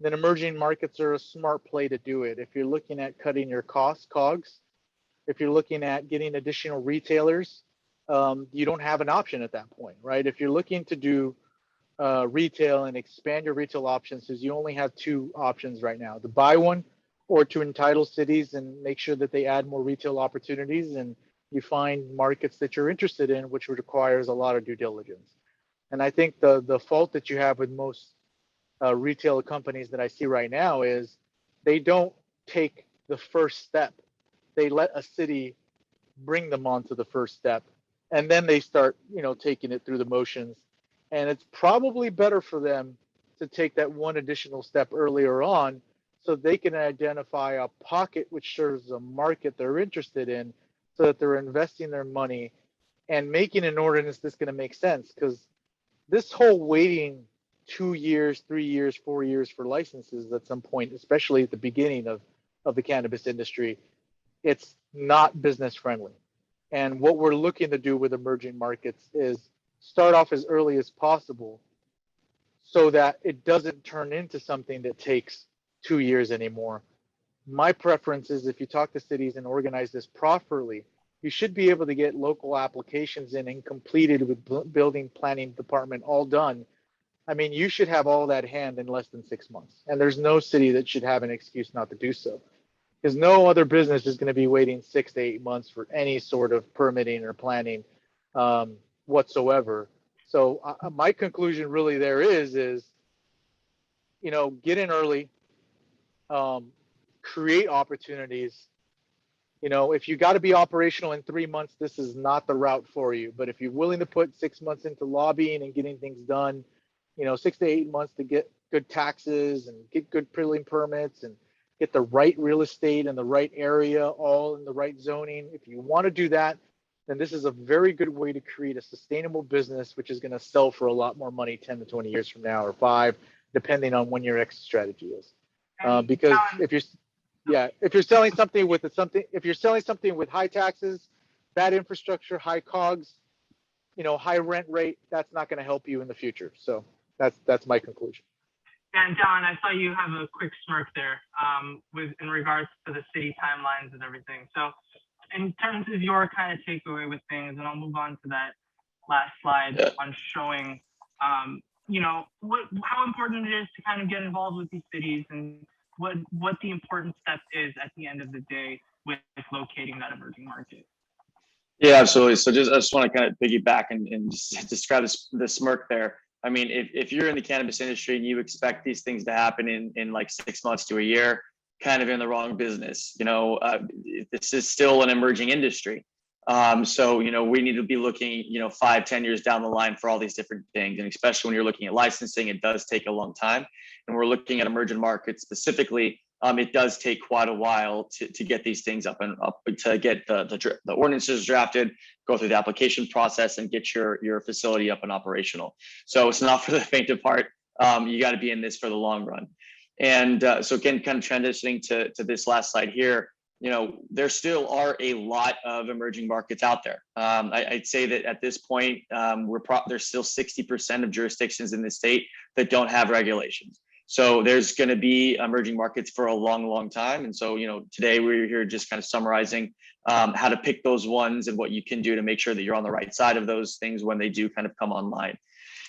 then emerging markets are a smart play to do it. If you're looking at cutting your costs, COGS, if you're looking at getting additional retailers, you don't have an option at that point, right? If you're looking to do retail and expand your retail options is you only have two options right now: to buy one or to entitle cities and make sure that they add more retail opportunities and you find markets that you're interested in, which requires a lot of due diligence. And I think the fault that you have with most retail companies that I see right now is they don't take the first step. They let a city bring them onto the first step, and then they start, taking it through the motions. And it's probably better for them to take that one additional step earlier on, so they can identify a pocket which serves a market they're interested in, so that they're investing their money and making an ordinance that's going to make sense. Because this whole waiting 2 years, 3 years, 4 years for licenses at some point, especially at the beginning of the cannabis industry, it's not business friendly. And what we're looking to do with emerging markets is start off as early as possible so that it doesn't turn into something that takes 2 years anymore. My preference is, if you talk to cities and organize this properly, you should be able to get local applications in and completed with building planning department all done. I mean, you should have all that hand in less than 6 months. And there's no city that should have an excuse not to do so, because no other business is going to be waiting 6 to 8 months for any sort of permitting or planning whatsoever. So my conclusion really there is, get in early, create opportunities. If you got to be operational in 3 months, this is not the route for you. But if you're willing to put 6 months into lobbying and getting things done, 6 to 8 months to get good taxes and get good building permits and get the right real estate in the right area, all in the right zoning. If you want to do that, then this is a very good way to create a sustainable business, which is going to sell for a lot more money 10 to 20 years from now, or 5, depending on when your exit strategy is. Because if you're selling something with high taxes, bad infrastructure, high COGS, high rent rate, that's not going to help you in the future. So that's my conclusion. And John, I saw you have a quick smirk there in regards to the city timelines and everything. So in terms of your kind of takeaway with things, and I'll move on to that last slide on showing, how important it is to kind of get involved with these cities and what the important step is at the end of the day with locating that emerging market. Yeah, absolutely. So I just want to kind of piggyback and just describe the smirk there. I mean, if you're in the cannabis industry and you expect these things to happen in like 6 months to a year, kind of in the wrong business. This is still an emerging industry. So, we need to be looking, 5-10 years down the line for all these different things. And especially when you're looking at licensing, it does take a long time. And we're looking at emerging markets specifically. It does take quite a while to get these things up, to get the ordinances drafted, go through the application process, and get your facility up and operational. So it's not for the faint of heart. You got to be in this for the long run. And so again, kind of transitioning to this last slide here, there still are a lot of emerging markets out there. I'd say that at this point, there's still 60% of jurisdictions in the state that don't have regulations. So there's going to be emerging markets for a long, long time. And so, today we're here just kind of summarizing how to pick those ones and what you can do to make sure that you're on the right side of those things when they do kind of come online.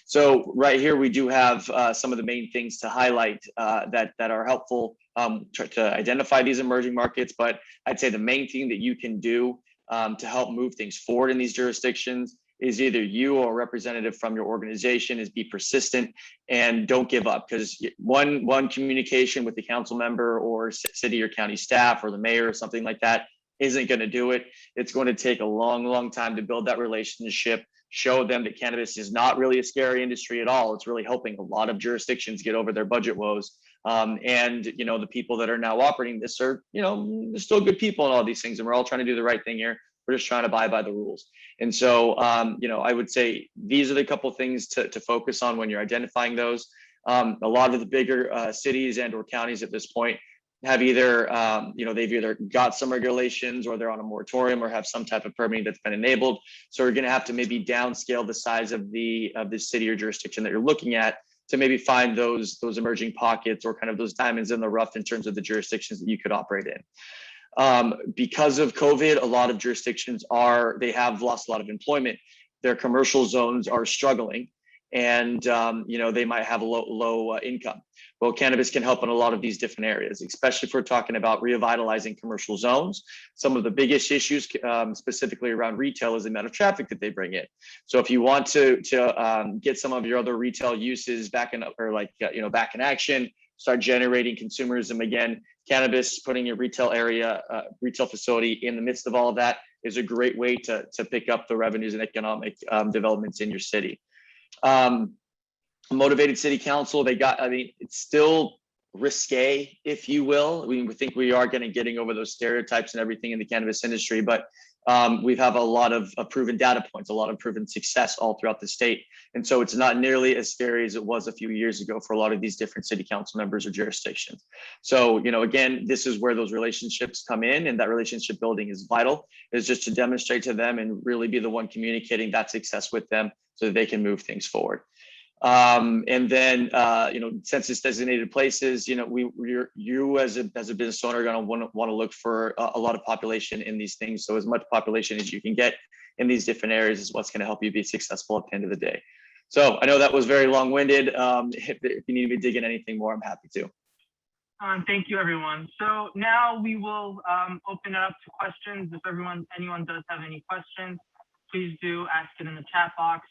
So right here, we do have some of the main things to highlight that are helpful to identify these emerging markets. But I'd say the main thing that you can do to help move things forward in these jurisdictions is either you or a representative from your organization is be persistent and don't give up, because one communication with the council member or city or county staff or the mayor or something like that isn't going to do it. It's going to take a long, long time to build that relationship, show them that cannabis is not really a scary industry at all. It's really helping a lot of jurisdictions get over their budget woes. And, the people that are now operating this are, they're still good people and all these things. And we're all trying to do the right thing here. We're just trying to abide by the rules. And so, I would say these are the couple of things to focus on when you're identifying those. A lot of the bigger cities and or counties at this point have either, they've either got some regulations or they're on a moratorium or have some type of permitting that's been enabled. So we're going to have to maybe downscale the size of the city or jurisdiction that you're looking at to maybe find those emerging pockets or kind of those diamonds in the rough in terms of the jurisdictions that you could operate in. Because of COVID, a lot of jurisdictions have lost a lot of employment. Their commercial zones are struggling. and they might have a low income. Well, cannabis can help in a lot of these different areas, especially if we're talking about revitalizing commercial zones. Some of the biggest issues, specifically around retail, is the amount of traffic that they bring in. So if you want to get some of your other retail uses back in, or back in action, start generating consumerism again, cannabis, putting your retail area, retail facility in the midst of all of that is a great way to pick up the revenues and economic developments in your city. Motivated city council, it's still risque, if you will. We think we are getting over those stereotypes and everything in the cannabis industry, but we have a lot of proven data points, a lot of proven success all throughout the state. And so it's not nearly as scary as it was a few years ago for a lot of these different city council members or jurisdictions. So, again, this is where those relationships come in, and that relationship building is vital, is just to demonstrate to them and really be the one communicating that success with them so that they can move things forward. And then, census designated places, you as a business owner are going to want to look for a lot of population in these things. So as much population as you can get in these different areas is what's going to help you be successful at the end of the day. So I know that was very long-winded. If you need me to dig in anything more, I'm happy to. Thank you, everyone. So now we will open it up to questions. If anyone does have any questions, please do ask it in the chat box.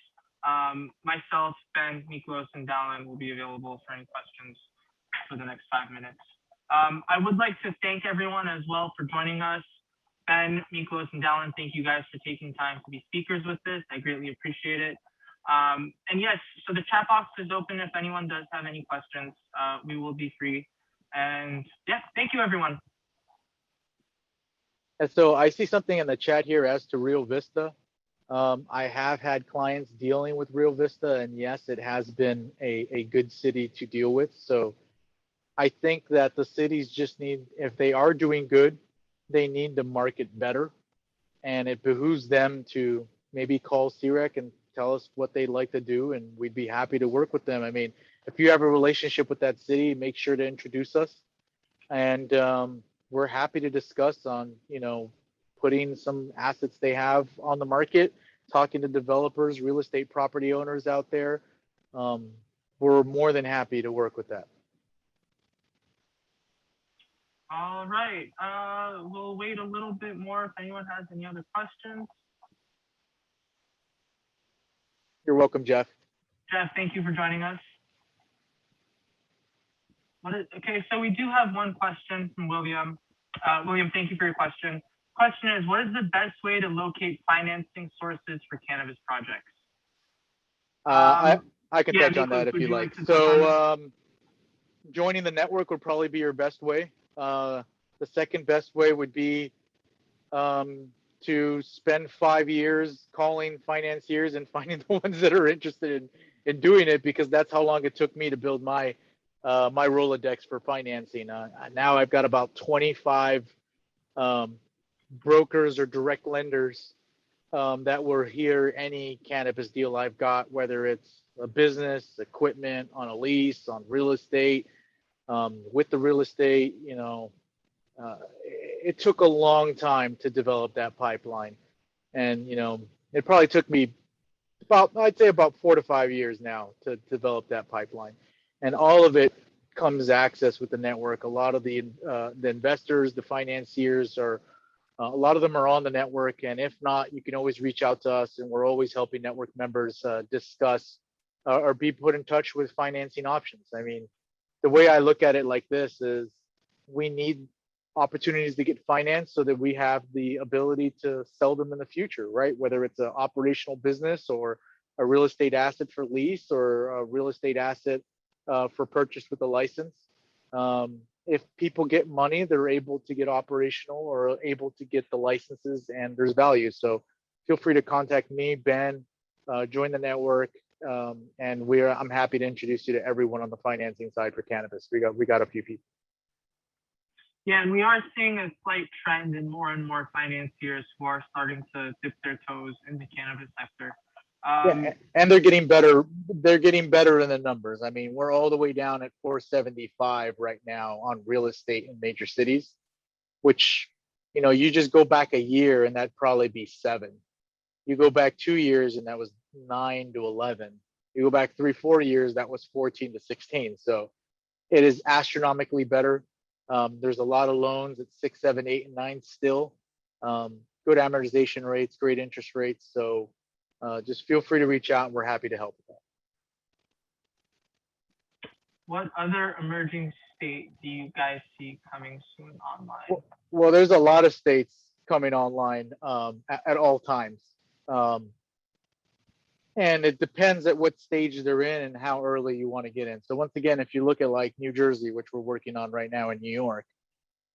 Myself, Ben, Miklos, and Dallin will be available for any questions for the next 5 minutes. I would like to thank everyone as well for joining us. Ben, Miklos, and Dallin, thank you guys for taking time to be speakers with this. I greatly appreciate it. And yes, so the chat box is open if anyone does have any questions. We will be free. And yeah, thank you, everyone. And so I see something in the chat here as to Rio Vista. I have had clients dealing with Rio Vista, and yes, it has been a good city to deal with. So I think that the cities just need, if they are doing good, they need to market better. And it behooves them to maybe call CREC and tell us what they'd like to do, and we'd be happy to work with them. I mean, if you have a relationship with that city, make sure to introduce us. And we're happy to discuss on, putting some assets they have on the market, talking to developers, real estate property owners out there. We're more than happy to work with that. All right, we'll wait a little bit more if anyone has any other questions. You're welcome, Jeff. Jeff, thank you for joining us. Okay, so we do have one question from William. William, thank you for your question. Question is, what is the best way to locate financing sources for cannabis projects? I can touch on that if you like. So joining the network would probably be your best way. The second best way would be to spend 5 years calling financiers and finding the ones that are interested in doing it, because that's how long it took me to build my my Rolodex for financing. Now I've got about 25 brokers or direct lenders that will hear any cannabis deal I've got, whether it's a business, equipment, on a lease, on real estate, with the real estate. It took a long time to develop that pipeline, and it probably took me I'd say about 4 to 5 years now to develop that pipeline, and all of it comes access with the network. A lot of the investors, the financiers are. A lot of them are on the network, and if not, you can always reach out to us, and we're always helping network members discuss or be put in touch with financing options. I mean, the way I look at it like this is we need opportunities to get financed so that we have the ability to sell them in the future, right? Whether it's an operational business or a real estate asset for lease or a real estate asset for purchase with a license. If people get money, they're able to get operational or able to get the licenses, and there's value. So feel free to contact me, Ben, join the network, and I'm happy to introduce you to everyone on the financing side for cannabis. We got a few people. Yeah, and we are seeing a slight trend in more and more financiers who are starting to dip their toes in the cannabis sector. Yeah, and they're getting better. They're getting better in the numbers. I mean, we're all the way down at 475 right now on real estate in major cities, which, you just go back a year and that'd probably be 7. You go back 2 years and that was 9 to 11. You go back 3-4 years, that was 14 to 16. So it is astronomically better. There's a lot of loans at 6, 7, 8, and 9 still. Good amortization rates, great interest rates. So just feel free to reach out, and we're happy to help with that. What other emerging state do you guys see coming soon online? Well, there's a lot of states coming online at all times. And it depends at what stage they're in and how early you want to get in. So once again, if you look at like New Jersey, which we're working on right now in New York,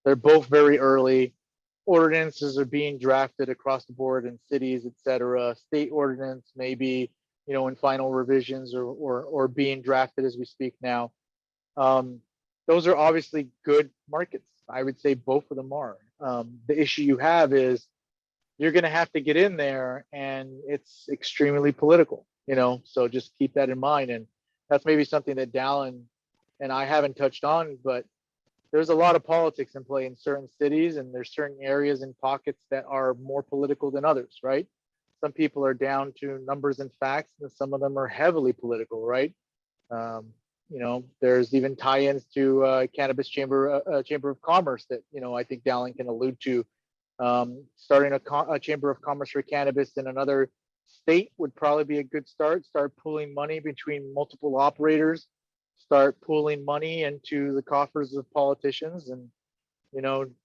they're both very early. Ordinances are being drafted across the board in cities, et cetera. State ordinance maybe, in final revisions or being drafted as we speak now. Those are obviously good markets. I would say both of them are. The issue you have is you're going to have to get in there, and it's extremely political, so just keep that in mind. And that's maybe something that Dallin and I haven't touched on, but there's a lot of politics in play in certain cities, and there's certain areas and pockets that are more political than others, right? Some people are down to numbers and facts, and some of them are heavily political, right? There's even tie-ins to Cannabis Chamber of Commerce that, I think Dallin can allude to. Starting a Chamber of Commerce for cannabis in another state would probably be a good start. Start pooling money between multiple operators, start pooling money into the coffers of politicians, and,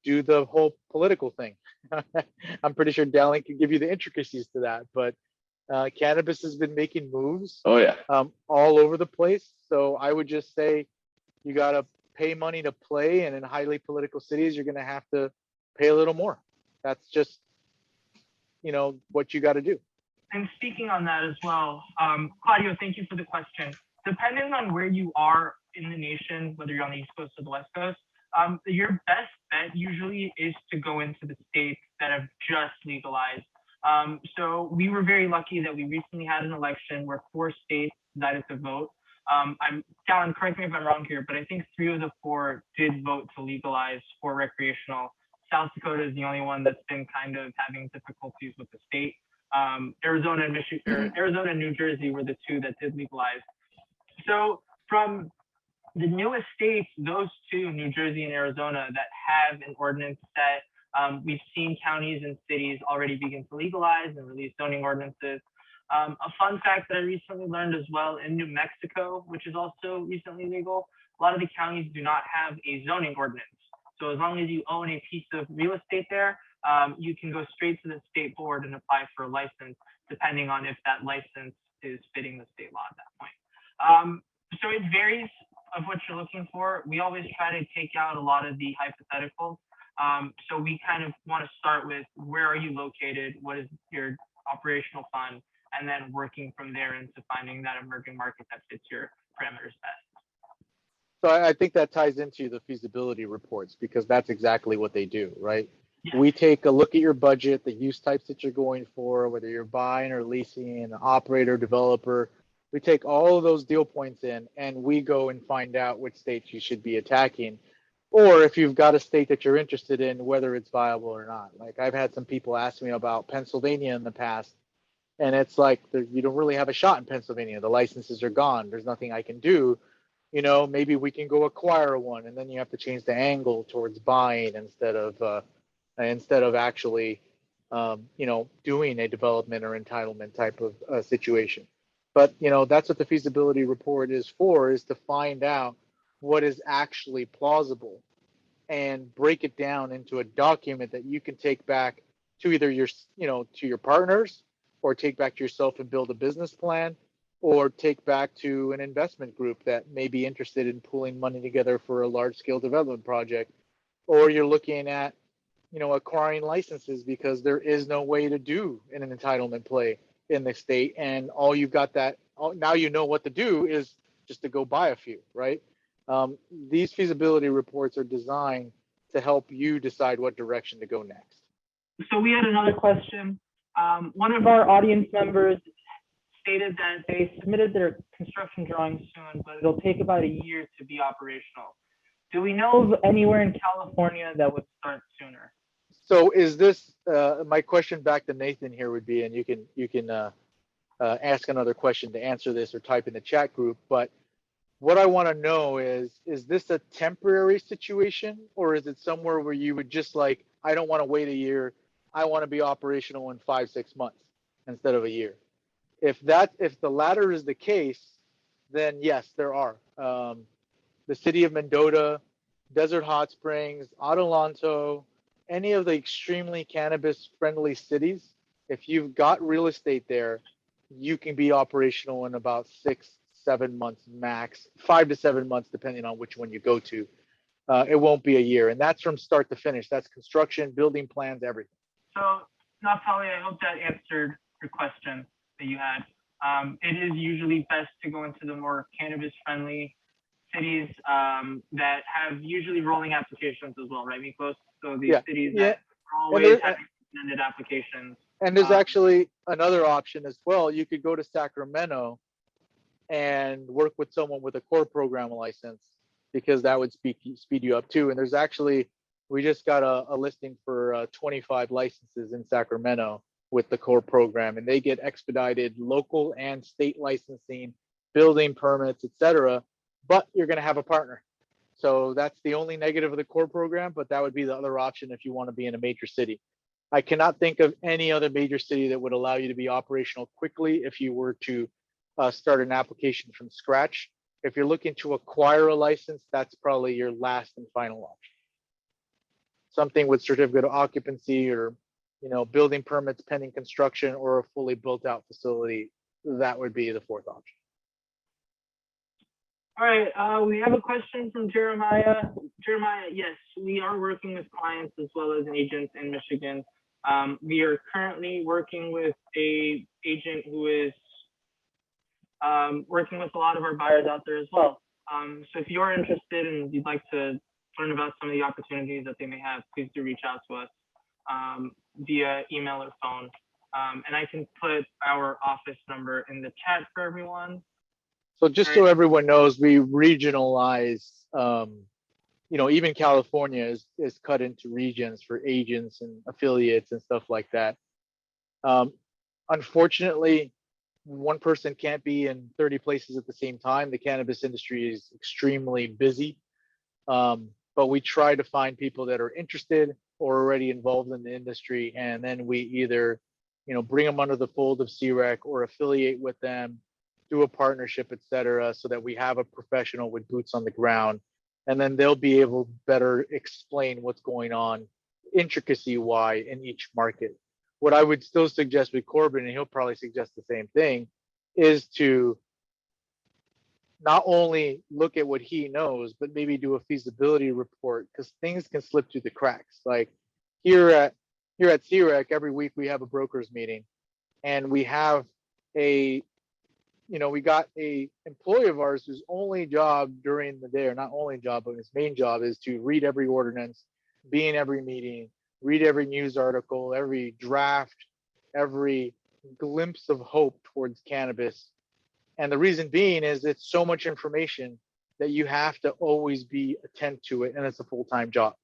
do the whole political thing. I'm pretty sure Dallin can give you the intricacies to that, but cannabis has been making moves all over the place. So I would just say you got to pay money to play, and in highly political cities, you're going to have to pay a little more. That's just, what you got to do. And speaking on that as well, Claudio, thank you for the question. Depending on where you are in the nation, whether you're on the East Coast or the West Coast, your best bet usually is to go into the states that have just legalized. So we were very lucky that we recently had an election where 4 states decided to vote. Dallin, correct me if I'm wrong here, but I think 3 of the 4 did vote to legalize for recreational. South Dakota is the only one that's been kind of having difficulties with the state. Arizona and New Jersey were the 2 that did legalize. So from the newest states, those 2, New Jersey and Arizona, that have an ordinance set, we've seen counties and cities already begin to legalize and release zoning ordinances. A fun fact that I recently learned as well, in New Mexico, which is also recently legal, a lot of the counties do not have a zoning ordinance. So as long as you own a piece of real estate there, you can go straight to the state board and apply for a license, depending on if that license is fitting the state law at that point. So it varies of what you're looking for. We always try to take out a lot of the hypotheticals. So we kind of want to start with, where are you located? What is your operational fund? And then working from there into finding that emerging market that fits your parameters best. So I think that ties into the feasibility reports, because that's exactly what they do, right? Yeah. We take a look at your budget, the use types that you're going for, whether you're buying or leasing, an operator, developer. We take all of those deal points in, and we go and find out which states you should be attacking. Or if you've got a state that you're interested in, whether it's viable or not. Like, I've had some people ask me about Pennsylvania in the past, and it's like, you don't really have a shot in Pennsylvania. The licenses are gone. There's nothing I can do. Maybe we can go acquire one, and then you have to change the angle towards buying instead of actually, doing a development or entitlement type of situation. But, that's what the feasibility report is for, is to find out what is actually plausible and break it down into a document that you can take back to either to your partners, or take back to yourself and build a business plan, or take back to an investment group that may be interested in pooling money together for a large scale development project. Or you're looking at, acquiring licenses, because there is no way to do an entitlement play in the state. And all you've got now you know what to do is just to go buy a few, right? These feasibility reports are designed to help you decide what direction to go next. So we had another question. One of our audience members stated that they submitted their construction drawings soon, but it'll take about a year to be operational. Do we know of anywhere in California that would start sooner? So is this my question back to Nathan here would be, and you can ask another question to answer this or type in the chat group. But what I want to know is this a temporary situation, or is it somewhere where you would just like, I don't want to wait a year, I want to be operational in 5-6 months instead of a year? If the latter is the case, then yes, there are. The City of Mendota, Desert Hot Springs, Adelanto, any of the extremely cannabis friendly cities, if you've got real estate there, you can be operational in about 6-7 months max, 5 to 7 months, depending on which one you go to. It won't be a year. And that's from start to finish. That's construction, building plans, everything. So, Naftali, I hope that answered your question that you had. It is usually best to go into the more cannabis-friendly cities that have usually rolling applications as well, right, Miklos? So these cities that always have extended applications. And there's actually another option as well. You could go to Sacramento and work with someone with a core program license, because that would speed you up too. And there's actually, we just got a listing for 25 licenses in Sacramento with the core program, and they get expedited local and state licensing, building permits, etc. But you're going to have a partner. So that's the only negative of the core program, but that would be the other option if you want to be in a major city. I cannot think of any other major city that would allow you to be operational quickly if you were to start an application from scratch. If you're looking to acquire a license, that's probably your last and final option. Something with certificate of occupancy, or building permits pending construction, or a fully built out facility, that would be the fourth option. All right, we have a question from Jeremiah. Jeremiah, yes, we are working with clients as well as agents in Michigan. We are currently working with an agent who is working with a lot of our buyers out there as well. So if you're interested and you'd like to learn about some of the opportunities that they may have, please do reach out to us via email or phone. And I can put our office number in the chat for everyone. So just so everyone knows, we regionalize, even California is cut into regions for agents and affiliates and stuff like that. Unfortunately, one person can't be in 30 places at the same time. The cannabis industry is extremely busy, but we try to find people that are interested or already involved in the industry, and then we either, bring them under the fold of CREC or affiliate with them, do a partnership, etc., so that we have a professional with boots on the ground, and then they'll be able to better explain what's going on intricacy-wise in each market. What I would still suggest with Corbin, and he'll probably suggest the same thing, is to not only look at what he knows, but maybe do a feasibility report, because things can slip through the cracks. Like here at CREC, every week we have a brokers meeting, and we have we got a employee of ours whose only job during the day, or not only job, but his main job, is to read every ordinance, be in every meeting, read every news article, every draft, every glimpse of hope towards cannabis. And the reason being is it's so much information that you have to always be attentive to it, and it's a full-time job.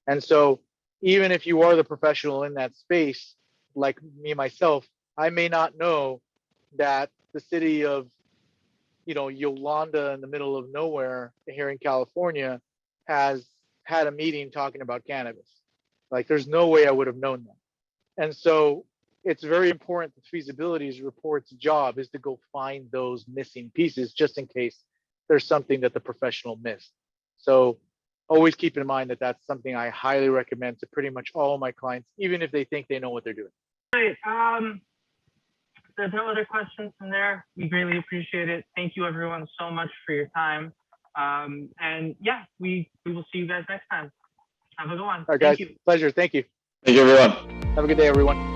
And so even if you are the professional in that space, like me, myself, I may not know that the city of, Yolanda in the middle of nowhere here in California has had a meeting talking about cannabis. Like there's no way I would have known that. And so it's very important that feasibility report's job is to go find those missing pieces, just in case there's something that the professional missed. So always keep in mind that that's something I highly recommend to pretty much all my clients, even if they think they know what they're doing. Great. There's no other questions from there. We greatly appreciate it. Thank you everyone so much for your time. And yeah, we will see you guys next time. Have a good one. All right, guys. Pleasure. Thank you. Thank you, everyone. Have a good day, everyone.